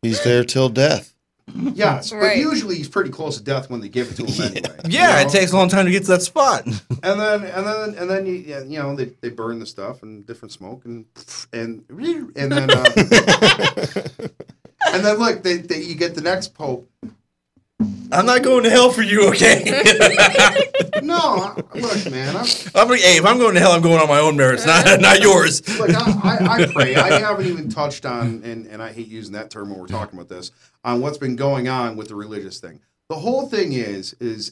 A: he's there till death.
B: Yes, but usually he's pretty close to death when they give it to him anyway.
C: Yeah, you know? It takes a long time to get to that spot.
B: And then you know they burn the stuff and different smoke and then and then look, you get the next pope.
C: I'm not going to hell for you, okay?
B: No, look, man.
C: If I'm going to hell, I'm going on my own merits, not yours.
B: Look, I pray. I haven't even touched on, and I hate using that term when we're talking about this, on what's been going on with the religious thing. The whole thing is this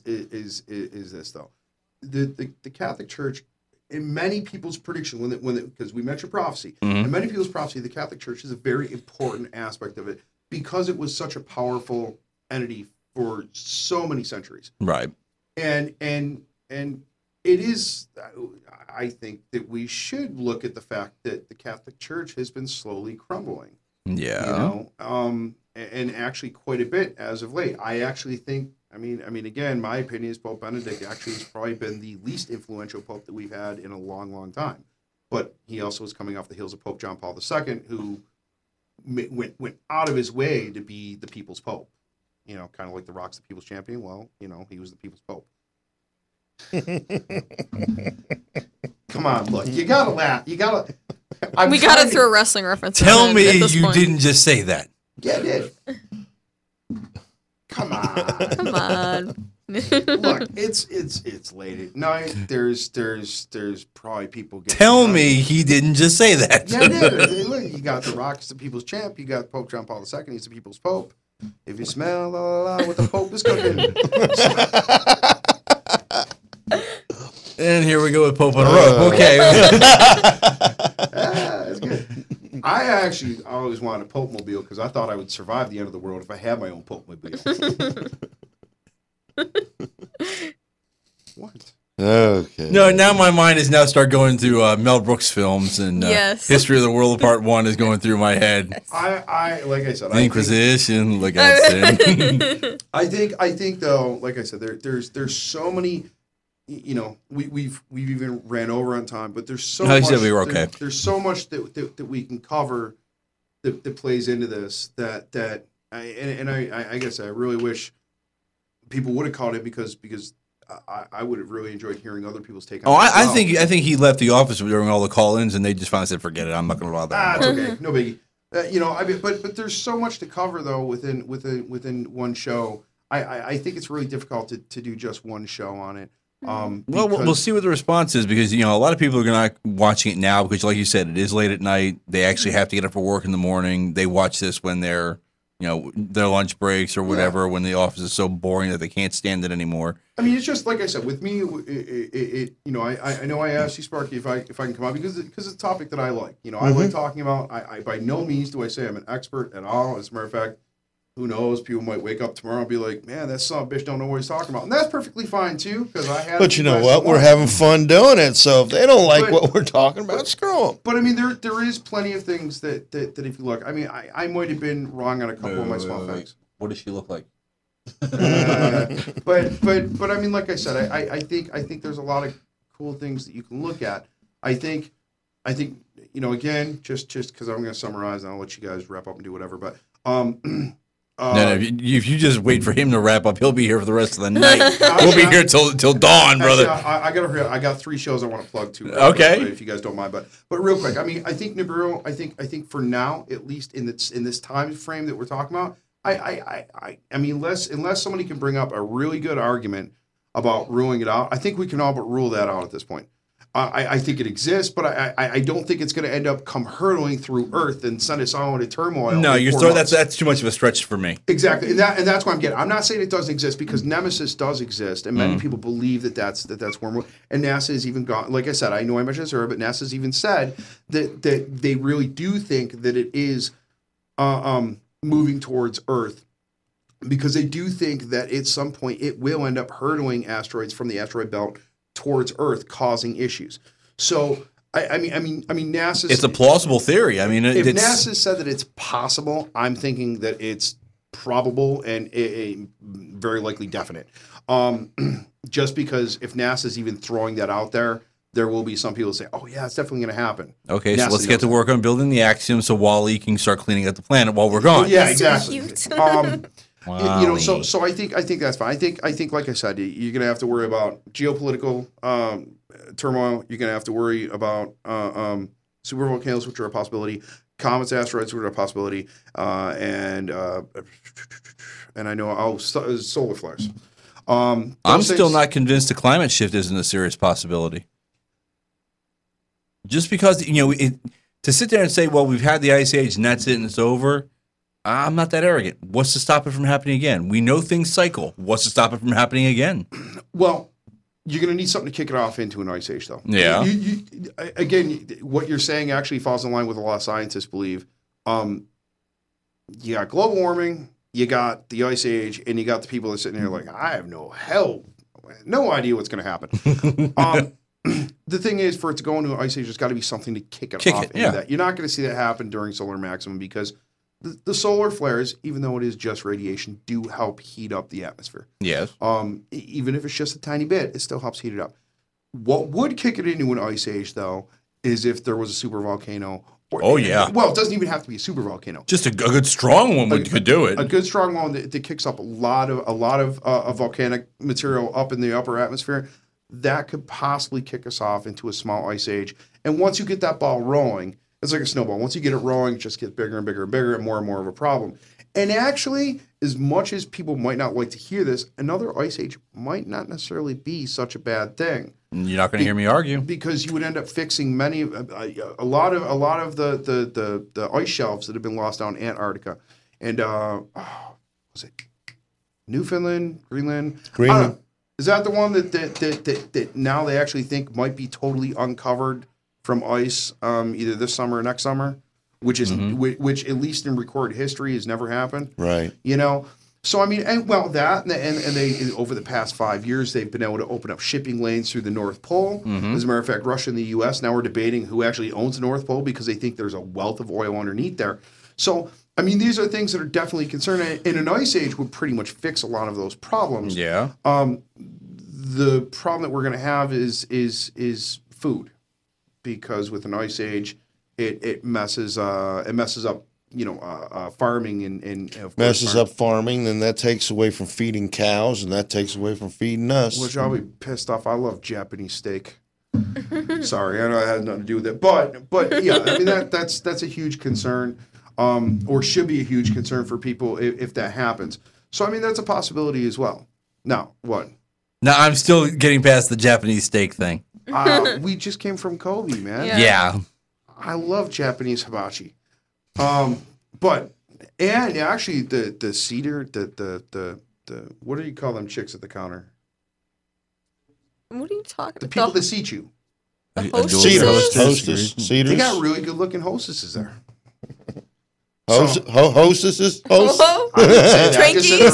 B: though, the Catholic Church, in many people's prediction, because we mentioned prophecy, in many people's prophecy, the Catholic Church is a very important aspect of it because it was such a powerful entity for so many centuries.
C: Right.
B: And it is, I think that we should look at the fact that the Catholic Church has been slowly crumbling.
C: Yeah.
B: You know, and actually quite a bit as of late. I actually think, I mean, again, my opinion is Pope Benedict actually has probably been the least influential pope that we've had in a long, long time. But he also was coming off the heels of Pope John Paul II, who went out of his way to be the people's pope. You know, kind of like The Rock's the people's champion. Well, you know, he was the people's pope. Come on, look, you gotta laugh. You gotta.
D: We gotta throw a wrestling reference.
C: Tell me you didn't just say that.
B: Yeah, I did. Come on.
D: Come on.
B: Look, it's late at night. There's probably people.
C: Tell me he didn't just say that.
B: Yeah, I did. Look, you got The Rock as the people's champ. You got Pope John Paul II. He's the people's pope. If you smell what the Pope is cooking.
C: And here we go with Pope on a rope. Okay.
B: That's good. I always wanted a Pope mobile because I thought I would survive the end of the world if I had my own Pope mobile. What?
A: Okay.
C: No, now my mind is now start going through Mel Brooks films and History of the World Part 1 is going through my head.
B: I like I said,
C: the Inquisition, look at sin.
B: I think though, like I said, there's so many. You know, we've even ran over on time, but there's so much.
C: Said we were okay.
B: There's so much that we can cover that plays into this that I guess I really wish people would have caught it because I would have really enjoyed hearing other people's take on it.
C: I think he left the office during all the call-ins, and they just finally said, "Forget it, I'm not going to bother."
B: It's okay, no biggie. You know, I mean, but there's so much to cover though within one show. I think it's really difficult to do just one show on it.
C: Well, we'll see what the response is because, you know, a lot of people are not watching it now because, like you said, it is late at night. They actually have to get up for work in the morning. They watch this when they're, you know, their lunch breaks or whatever, when the office is so boring that they can't stand it anymore.
B: I mean, it's just like I said with me. You know, I know I asked you, Sparky, if I can come out because it's a topic that I like. You know, I like talking about. I by no means do I say I'm an expert at all. As a matter of fact, who knows? People might wake up tomorrow and be like, "Man, that son of a bitch don't know what he's talking about," and that's perfectly fine too. Because I have.
A: But you know what? We're having fun doing it. So if they don't like what we're talking about, screw them.
B: But I mean, there is plenty of things that if you look, I mean, I might have been wrong on a couple of my small things.
C: What does she look like?
B: But I mean, like I said, I think there's a lot of cool things that you can look at. I think you know, again, just because I'm going to summarize and I'll let you guys wrap up and do whatever. But
C: no, if you just wait for him to wrap up, he'll be here for the rest of the night. We'll be here till dawn, brother.
B: Actually, I got 3 shows I want to plug too.
C: Okay,
B: if you guys don't mind, but real quick, I mean, I think Nibiru, I think for now, at least in this time frame that we're talking about, I mean, unless somebody can bring up a really good argument about ruling it out, I think we can all but rule that out at this point. I think it exists, but I don't think it's going to end up come hurtling through Earth and send us all into turmoil.
C: No, that's too much of a stretch for me.
B: Exactly, and that's why I'm getting. I'm not saying it doesn't exist because Nemesis does exist, and many people believe that's wormwood. And NASA has even gone. Like I said, I know I mentioned this earlier, but NASA's even said that they really do think that it is moving towards Earth. Because they do think that at some point it will end up hurtling asteroids from the asteroid belt towards Earth, causing issues. So, I mean, NASA.
C: It's a plausible theory. I mean,
B: if NASA said that it's possible, I'm thinking that it's probable and very likely definite. Just because if NASA's even throwing that out there, there will be some people say, "Oh yeah, it's definitely going to happen."
C: Okay, NASA, so let's get to work on building the Axiom so Wall-E can start cleaning up the planet while we're gone.
B: Yeah, exactly.
C: Wow.
B: You know, so I think that's fine. I think, like I said, you're gonna have to worry about geopolitical turmoil. You're gonna have to worry about supervolcanoes, which are a possibility, comets, asteroids, which are a possibility, and I know solar flares.
C: I'm still not convinced the climate shift isn't a serious possibility. Just because to sit there and say, well, we've had the ice age and that's it and it's over. I'm not that arrogant. What's to stop it from happening again? We know things cycle. What's to stop it from happening again?
B: Well, you're going to need something to kick it off into an ice age, though.
C: Yeah.
B: Again, what you're saying actually falls in line with a lot of scientists believe. You got global warming, you got the ice age, and you got the people that are sitting there like, I have no idea what's going to happen. The thing is, for it to go into an ice age, there's got to be something to kick it off into that. You're not going to see that happen during solar maximum because the solar flares, even though it is just radiation, do help heat up the atmosphere.
C: Yes.
B: Even if it's just a tiny bit, it still helps heat it up. What would kick it into an ice age, though, is if there was a supervolcano. Well, it doesn't even have to be a supervolcano.
C: Just a good strong one could do it.
B: A good strong one that kicks up a lot of volcanic material up in the upper atmosphere. That could possibly kick us off into a small ice age. And once you get that ball rolling, it's like a snowball. Once you get it rolling, it just gets bigger and bigger and bigger and more of a problem. And actually, as much as people might not like to hear this, another ice age might not necessarily be such a bad thing.
C: You're not going to hear me argue.
B: Because you would end up fixing a lot of the ice shelves that have been lost down in Antarctica. And, was it Newfoundland, Greenland? Is that the one that now they actually think might be totally uncovered from ice either this summer or next summer, which is which at least in recorded history has never happened.
A: Right.
B: So I mean, and they over the past 5 years they've been able to open up shipping lanes through the North Pole. As a matter of fact, Russia and the U.S. now are debating who actually owns the North Pole because they think there's a wealth of oil underneath there. So I mean, these are things that are definitely concerning. And an ice age would pretty much fix a lot of those problems.
C: Yeah.
B: The problem that we're going to have is food. Because with an ice age, it messes up farming and
A: messes up farming, then that takes away from feeding cows, and that takes away from feeding us.
B: Which I'll be pissed off. I love Japanese steak. Sorry, I know it had nothing to do with it, but yeah, I mean that's a huge concern, or should be a huge concern for people if that happens. So I mean that's a possibility as well. Now what?
C: Now I'm still getting past the Japanese steak thing.
B: We just came from Kobe, man.
C: Yeah.
B: I love Japanese hibachi. But actually the cedar, the what do you call them chicks at the counter?
D: What are you talking about?
B: The people that seat you.
D: The hostesses?
A: Cedars.
B: They got really good looking hostesses there.
A: Hostesses?
D: Trankies?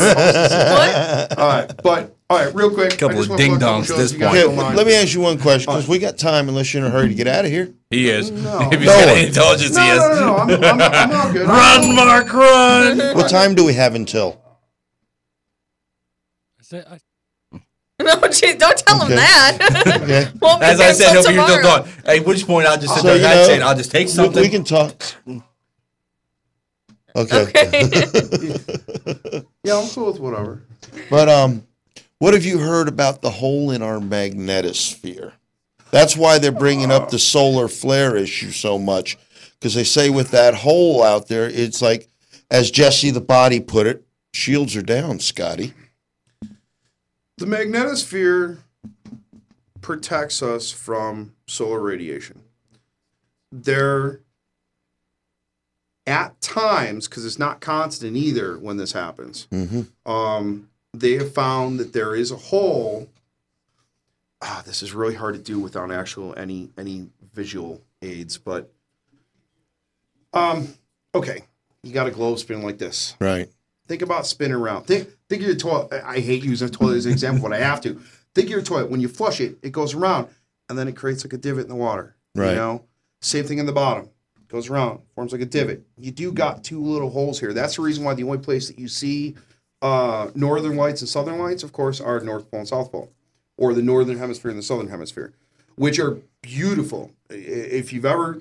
D: What?
B: All right, real quick.
C: Couple of ding-dongs at this point.
A: Yeah, let me ask you one question, because we got time unless you're in a hurry to get out of here.
C: He is.
B: No.
C: If he's got any intelligence, he is.
B: No, I'm all good.
C: Run, Mark, run!
A: What time do we have until?
D: No, geez, don't tell him that.
A: Okay.
D: Won't be
C: As
D: here
C: I said,
D: till
C: he'll be here till
D: tomorrow.
C: dawn. At which point, I'll just sit
A: So,
C: there
A: you
C: and
A: know,
C: say, I'll just take something.
A: We can talk. Okay.
B: Yeah, I'm cool with whatever.
A: But what have you heard about the hole in our magnetosphere? That's why they're bringing up the solar flare issue so much, because they say with that hole out there, it's like, as Jesse the Body put it, shields are down, Scotty.
B: The magnetosphere protects us from solar radiation? There, at times, because it's not constant either when this happens, they have found that there is a hole. This is really hard to do without actual any visual aids, but okay, you got a globe spinning like this.
A: Right.
B: Think about spinning around. Think of your toilet. I hate using a toilet as an example, but I have to. Think of your toilet. When you flush it, it goes around, and then it creates like a divot in the water.
A: Right.
B: You know? Same thing in the bottom. Goes around, forms like a divot. You do got two little holes here. That's the reason why the only place that you see northern lights and southern lights, of course, are North Pole and South Pole, or the northern hemisphere and the southern hemisphere, which are beautiful. If you've ever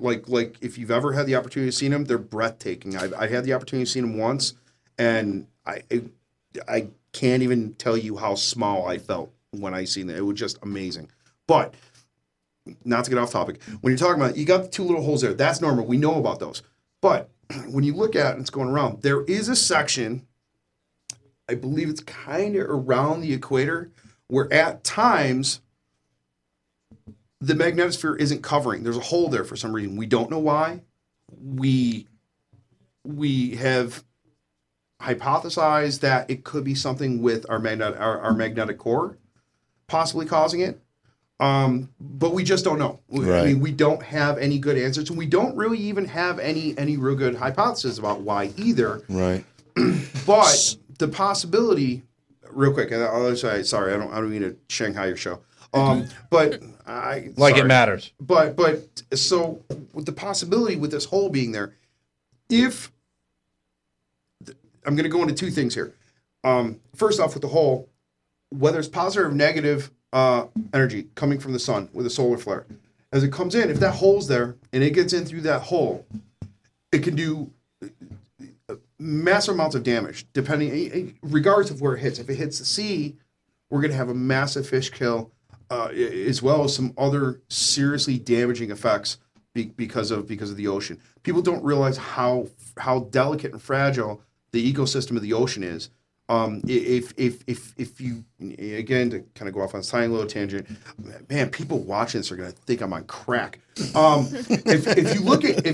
B: if you've ever had the opportunity to see them, they're breathtaking. I had the opportunity to see them once, and I can't even tell you how small I felt when I seen them. It was just amazing. But not to get off topic, when you're talking about, you got the two little holes there. That's normal. We know about those. But when you look at it, it's going around. There is a section, I believe it's kind of around the equator, where at times the magnetosphere isn't covering. There's a hole there for some reason. We don't know why. We have hypothesized that it could be something with our magnetic core possibly causing it. But we just don't know.
A: Right.
B: I mean, we don't have any good answers, and we don't really even have any real good hypothesis about why either.
A: Right.
B: But the possibility, real quick, I'll say, sorry, I don't mean to Shanghai your show. But
E: it matters.
B: But so with the possibility with this hole being there, if I'm going to go into two things here. First off, with the hole, whether it's positive or negative energy coming from the sun with a solar flare, as it comes in, if that hole's there and it gets in through that hole, it can do massive amounts of damage, depending, regardless of where it hits. If it hits the sea, we're going to have a massive fish kill, as well as some other seriously damaging effects because of the ocean. People don't realize how delicate and fragile the ecosystem of the ocean is. If you, again, to kind of go off on a tiny little tangent, man, people watching this are gonna think I'm on crack. If you look at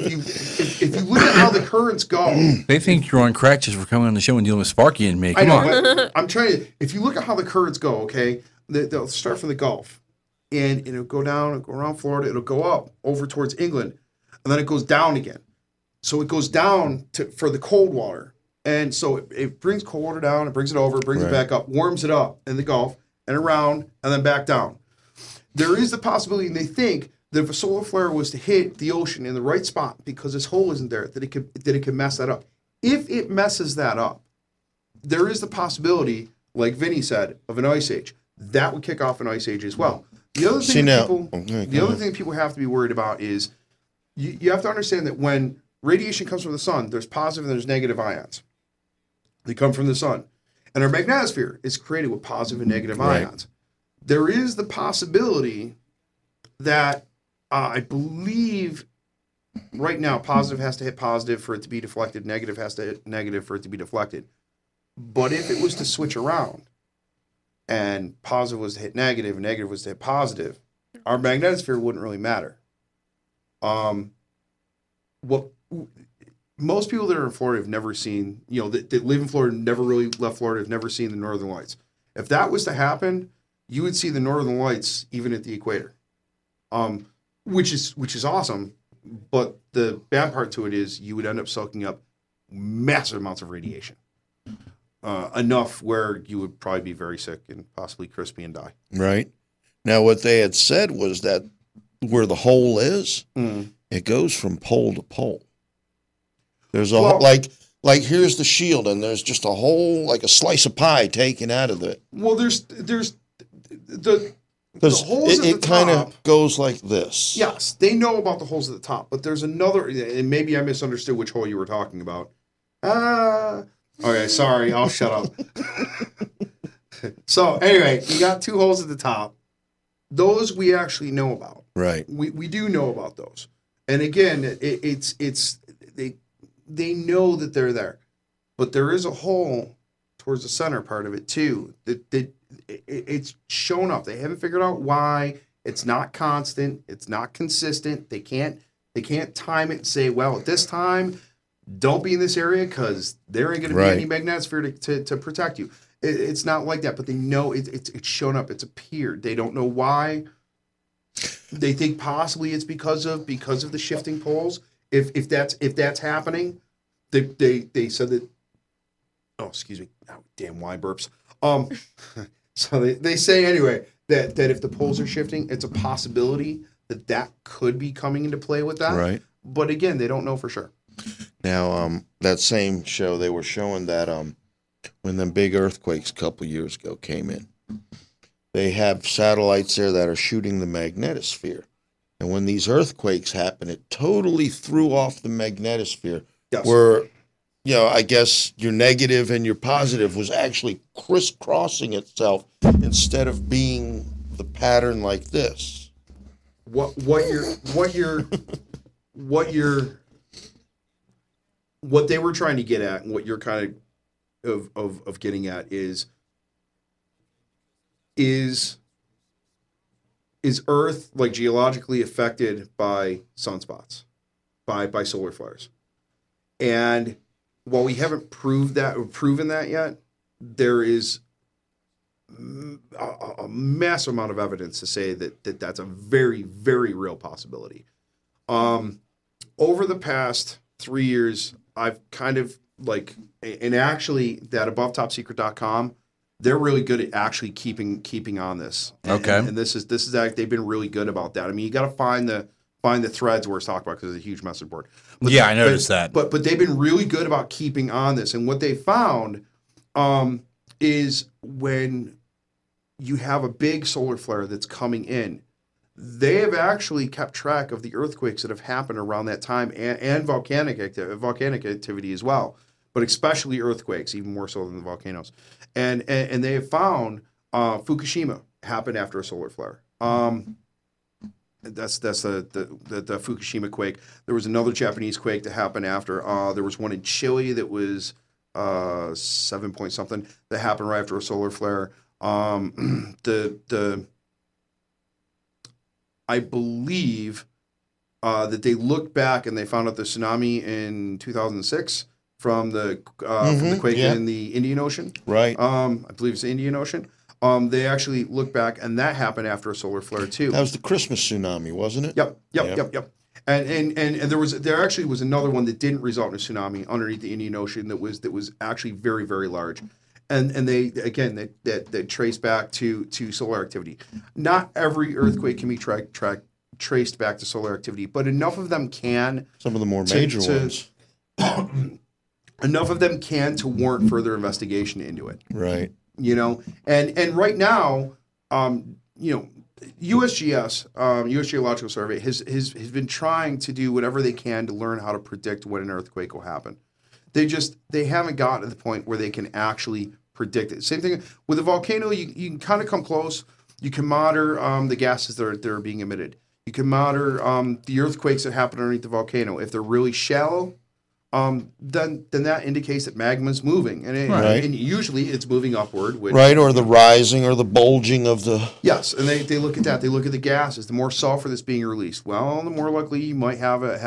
B: how the currents go,
C: they think you're on crack just for coming on the show and dealing with Sparky and me. Come on.
B: But I'm trying to. If you look at how the currents go, okay, they'll start from the Gulf, and it'll go down, it'll go around Florida, it'll go up over towards England, and then it goes down again. So it goes down for the cold water. And so it brings cold water down, it brings it over, it brings it back up, warms it up in the Gulf and around, and then back down. There is the possibility, and they think, that if a solar flare was to hit the ocean in the right spot because this hole isn't there, that it could mess that up. If it messes that up, there is the possibility, like Vinny said, of an ice age. That would kick off an ice age as well. The other thing people have to be worried about is you have to understand that when radiation comes from the sun, there's positive and there's negative ions. They come from the sun. And our magnetosphere is created with positive and negative ions. There is the possibility that I believe right now positive has to hit positive for it to be deflected, negative has to hit negative for it to be deflected. But if it was to switch around and positive was to hit negative and negative was to hit positive, our magnetosphere wouldn't really matter. Most people that are in Florida have never seen, that live in Florida, never really left Florida, have never seen the Northern Lights. If that was to happen, you would see the Northern Lights even at the equator, which is awesome. But the bad part to it is you would end up soaking up massive amounts of radiation, enough where you would probably be very sick and possibly crispy and die.
A: Right. Now, what they had said was that where the hole is, it goes from pole to pole. There's like here's the shield, and there's just a hole, like a slice of pie taken out of it.
B: Well, there's the holes at the top. It kind of
A: goes like this.
B: Yes, they know about the holes at the top, but there's another, and maybe I misunderstood which hole you were talking about. Okay, sorry, I'll shut up. So anyway, you got two holes at the top. Those we actually know about.
A: Right.
B: We do know about those, and again, they know that they're there, but there is a hole towards the center part of it too. That it's shown up. They haven't figured out why. It's not constant. It's not consistent. They can't time it and say, well, at this time, don't be in this area because there ain't going to be any magnetosphere to protect you. It's not like that, but they know it's shown up. It's appeared. They don't know why. They think possibly it's because of the shifting poles. If that's happening, they said that. Oh, excuse me. Oh, damn, why burps? So they say anyway that if the poles are shifting, it's a possibility that could be coming into play with that.
A: Right.
B: But again, they don't know for sure.
A: Now, that same show, they were showing that when them big earthquakes a couple years ago came in, they have satellites there that are shooting the magnetosphere. And when these earthquakes happen, it totally threw off the magnetosphere.
B: Yes.
A: Where, I guess your negative and your positive was actually crisscrossing itself instead of being the pattern like this.
B: What they were trying to get at, and what you're kind of getting at is Earth like geologically affected by sunspots, by solar flares? And while we haven't proven that yet, there is a massive amount of evidence to say that that's a very, very real possibility. Over the past 3 years, I've kind of and actually that AboveTopSecret.com, they're really good at actually keeping on this. And this is they've been really good about that. I mean, you got to find the threads where it's talked about because it's a huge message board. But
C: I noticed that.
B: But they've been really good about keeping on this. And what they found is when you have a big solar flare that's coming in, they have actually kept track of the earthquakes that have happened around that time and volcanic activity as well, but especially earthquakes, even more so than the volcanoes. And they have found Fukushima happened after a solar flare. That's the Fukushima quake. There was another Japanese quake that happened after. There was one in Chile that was 7 point something that happened right after a solar flare. I believe that they looked back and they found out the tsunami in 2006 from the quake in the Indian Ocean.
A: Right.
B: I believe it's the Indian Ocean. They actually looked back, and that happened after a solar flare too.
A: That was the Christmas tsunami, wasn't it?
B: Yep. And there actually was another one that didn't result in a tsunami underneath the Indian Ocean that was actually very, very large. And they trace back to solar activity. Not every earthquake can be traced back to solar activity, but enough of them can.
A: Some of the more major ones.
B: Enough of them can to warrant further investigation into it.
A: Right.
B: And right now, USGS, U.S. Geological Survey, has been trying to do whatever they can to learn how to predict when an earthquake will happen. They haven't gotten to the point where they can actually predict it. Same thing with a volcano. You can kind of come close. You can monitor the gases that are being emitted. You can monitor the earthquakes that happen underneath the volcano. If they're really shallow, then that indicates that magma is moving, and usually it's moving upward.
A: Or the rising or the bulging of the.
B: Yes, and they look at that. They look at the gases. The more sulfur that's being released, well, the more likely you might have an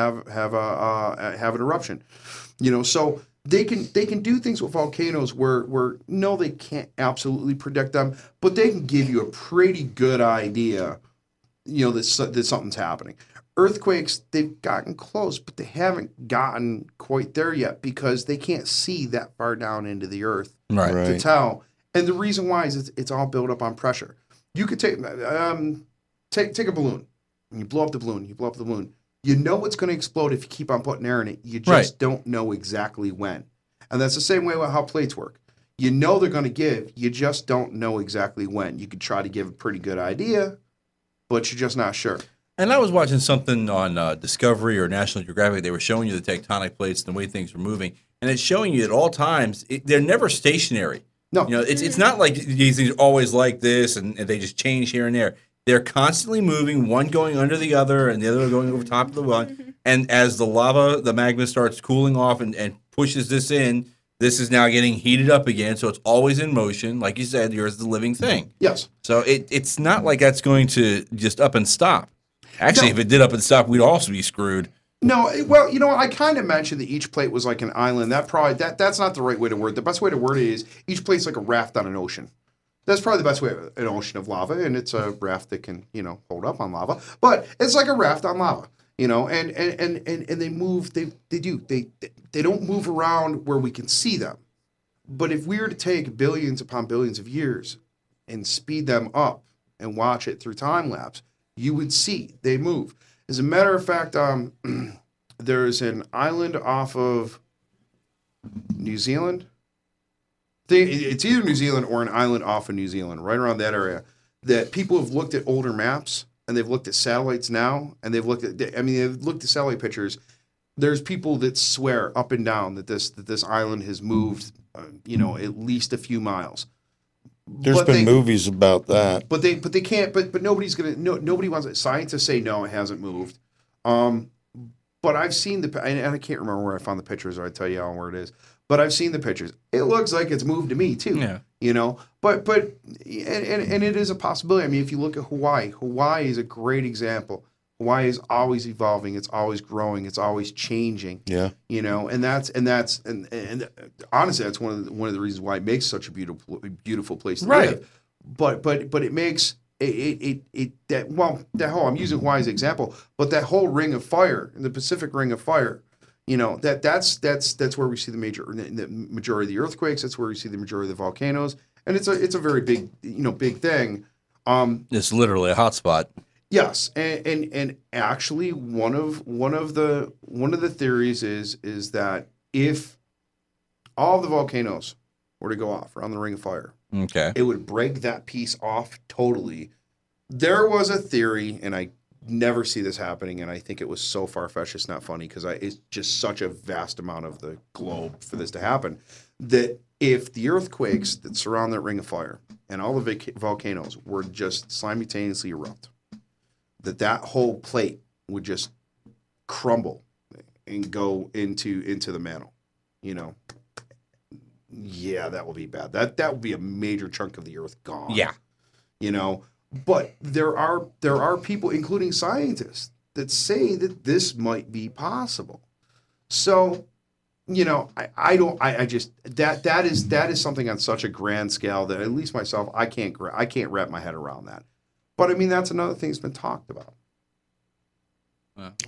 B: eruption. So they can do things with volcanoes where no, they can't absolutely predict them, but they can give you a pretty good idea, that something's happening. Earthquakes, they've gotten close, but they haven't gotten quite there yet because they can't see that far down into the earth to tell. And the reason why is it's all built up on pressure. You could take a balloon, and you blow up the balloon. You know it's going to explode if you keep on putting air in it. You just don't know exactly when. And that's the same way with how plates work. You know they're going to give. You just don't know exactly when. You could try to give a pretty good idea, but you're just not sure.
C: And I was watching something on Discovery or National Geographic. They were showing you the tectonic plates and the way things were moving. And it's showing you at all times, they're never stationary.
B: No.
C: It's not like these things are always like this and they just change here and there. They're constantly moving, one going under the other and the other going over top of the one. And as the magma starts cooling off and pushes this in, This is now getting heated up again, so it's always in motion. Like you said, yours is the living thing.
B: Yes.
C: So it's not like that's going to just up and stop. Actually, if it did up and stop, we'd also be screwed.
B: No, well, you know, I kind of mentioned that each plate was like an island. That's not the right way to word it. The best way to word it is each plate's like a raft on an ocean. That's probably the best way, an ocean of lava, and it's a raft that can, you know, hold up on lava. But it's like a raft on lava, you know, and they move, they don't move around where we can see them. But if we were to take billions upon billions of years and speed them up and watch it through time lapse, you would see they move. As a matter of fact, there's an island off of New Zealand. It's either New Zealand or an island off of New Zealand, right around that area, that people have looked at older maps and they've looked at satellites now, and they've looked at satellite pictures. There's people that swear up and down that this island has moved, you know, at least a few miles.
A: There's been movies about that,
B: but they can't. But nobody's gonna. Nobody wants it. Scientists say no, it hasn't moved. But I've seen and I can't remember where I found the pictures, or I tell you where it is. But I've seen the pictures. It looks like it's moved to me too.
C: Yeah.
B: You know. But and it is a possibility. I mean, if you look at Hawaii is a great example. Hawaii is always evolving. It's always growing. It's always changing.
A: Yeah.
B: You know, and honestly, that's one of the reasons why it makes such a beautiful place to live. But it makes I'm using Hawaii as an example, but that whole ring of fire, the Pacific Ring of Fire, you know, that's where we see the majority of the earthquakes. That's where we see the majority of the volcanoes, and it's a very big thing.
C: It's literally a hotspot.
B: Yes, and actually one of the theories is that if all of the volcanoes were to go off around the Ring of Fire,
C: okay,
B: it would break that piece off totally. There was a theory, and I never see this happening, and I think it was so far-fetched it's not funny because it's just such a vast amount of the globe for this to happen, that if the earthquakes that surround that Ring of Fire and all the volcanoes were just simultaneously erupt, that whole plate would just crumble and go into the mantle, you know. Yeah, that will be bad. That would be a major chunk of the earth gone.
C: Yeah.
B: You know, but there are people, including scientists, that say that this might be possible. So, you know, that is something on such a grand scale that at least myself, I can't wrap my head around that. But I mean, that's another thing that's been talked about.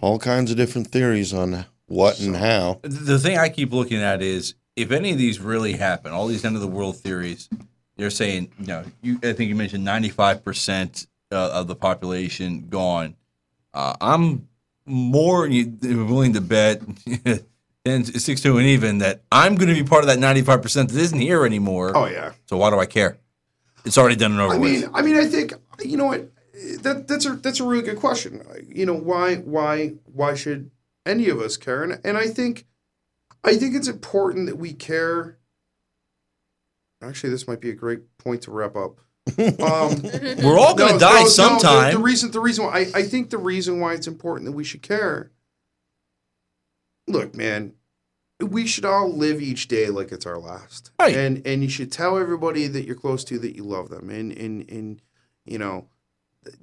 A: All kinds of different theories on what and how.
C: The thing I keep looking at is if any of these really happen, all these end of the world theories, they're saying, you know, I think you mentioned 95% of the population gone. I'm more willing to bet 6-2 and even that I'm going to be part of that 95% that isn't here anymore.
B: Oh yeah.
C: So why do I care? It's already done and over with.
B: I mean, I think, you know what, that's a really good question. You know, why should any of us care? And I think it's important that we care. Actually, this might be a great point to wrap up.
C: We're all going to die sometime.
B: The reason why I think the reason why it's important that we should care. Look, man, we should all live each day like it's our last.
C: Right.
B: And you should tell everybody that you're close to that you love them, and you know,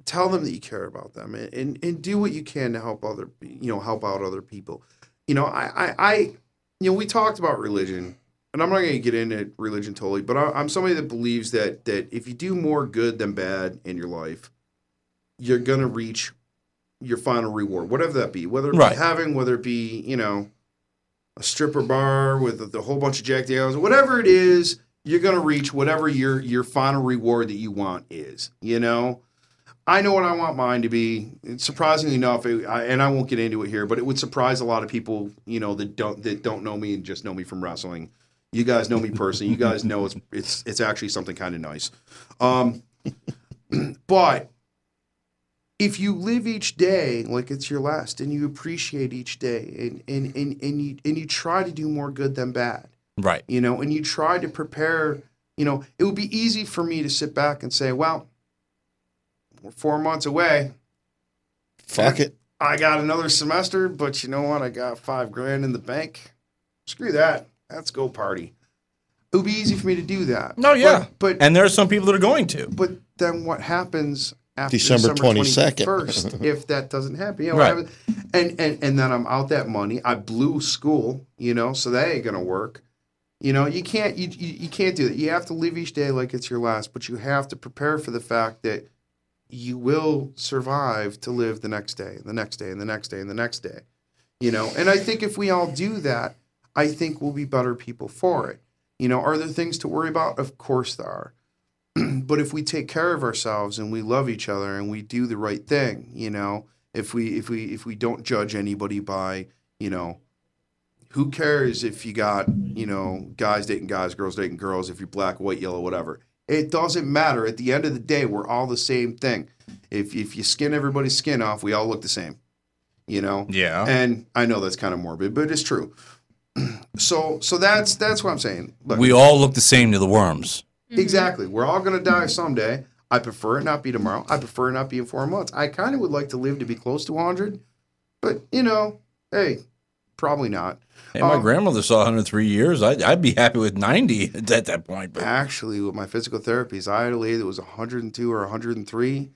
B: tell them that you care about them, and do what you can to help out other people. You know, I we talked about religion, and I'm not going to get into religion totally, but I'm somebody that believes that if you do more good than bad in your life, you're going to reach your final reward, whatever that be, whether it be heaven, whether it be, you know, a stripper bar with a whole bunch of Jack Daniels, whatever it is, you're going to reach whatever your final reward that you want is, you know. I know what I want mine to be. Surprisingly enough, and I won't get into it here, but it would surprise a lot of people, you know, that don't know me and just know me from wrestling. You guys know me personally. You guys know it's actually something kind of nice. But if you live each day like it's your last, and you appreciate each day, and you try to do more good than bad,
C: right?
B: You know, and you try to prepare. You know, it would be easy for me to sit back and say, well, we're 4 months away.
A: Fuck it.
B: I got another semester, but you know what? I got $5,000 in the bank. Screw that. Let's go party. It would be easy for me to do that.
C: No, yeah.
B: But
C: and there are some people that are going to.
B: But then what happens after
A: December
B: December
A: 22nd
B: 21st if that doesn't happen? You know,
C: Right.
B: and then I'm out that money. I blew school, you know, so that ain't gonna work. You know, you can't do that. You have to live each day like it's your last, but you have to prepare for the fact that you will survive to live the next day, and the next day, and the next day, and the next day. You know, and I think if we all do that, I think we'll be better people for it. You know, are there things to worry about? Of course there are. But if we take care of ourselves and we love each other and we do the right thing, you know, if we don't judge anybody by, you know, who cares if you got, you know, guys dating guys, girls dating girls, if you're black, white, yellow, whatever. It doesn't matter. At the end of the day, we're all the same thing. If you skin everybody's skin off, we all look the same, you know?
C: Yeah.
B: And I know that's kind of morbid, but it's true. So that's what I'm saying. Look,
C: We all look the same to the worms.
B: exactly. We're all going to die someday. I prefer it not be tomorrow. I prefer it not be in 4 months. I kind of would like to live to be close to 100, but, you know, hey, probably not.
C: Hey, my grandmother saw 103 years. I'd be happy with 90 at that point. But
B: Actually, with my physical therapies, I had a lady that was 102 or 103.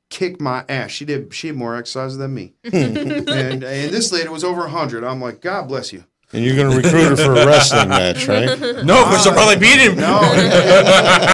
B: Kicked my ass. She had more exercise than me. and this lady was over 100. I'm like, God bless you.
A: And you're going to recruit her for a wrestling match, right?
C: no, because she'll probably beat him.
B: No.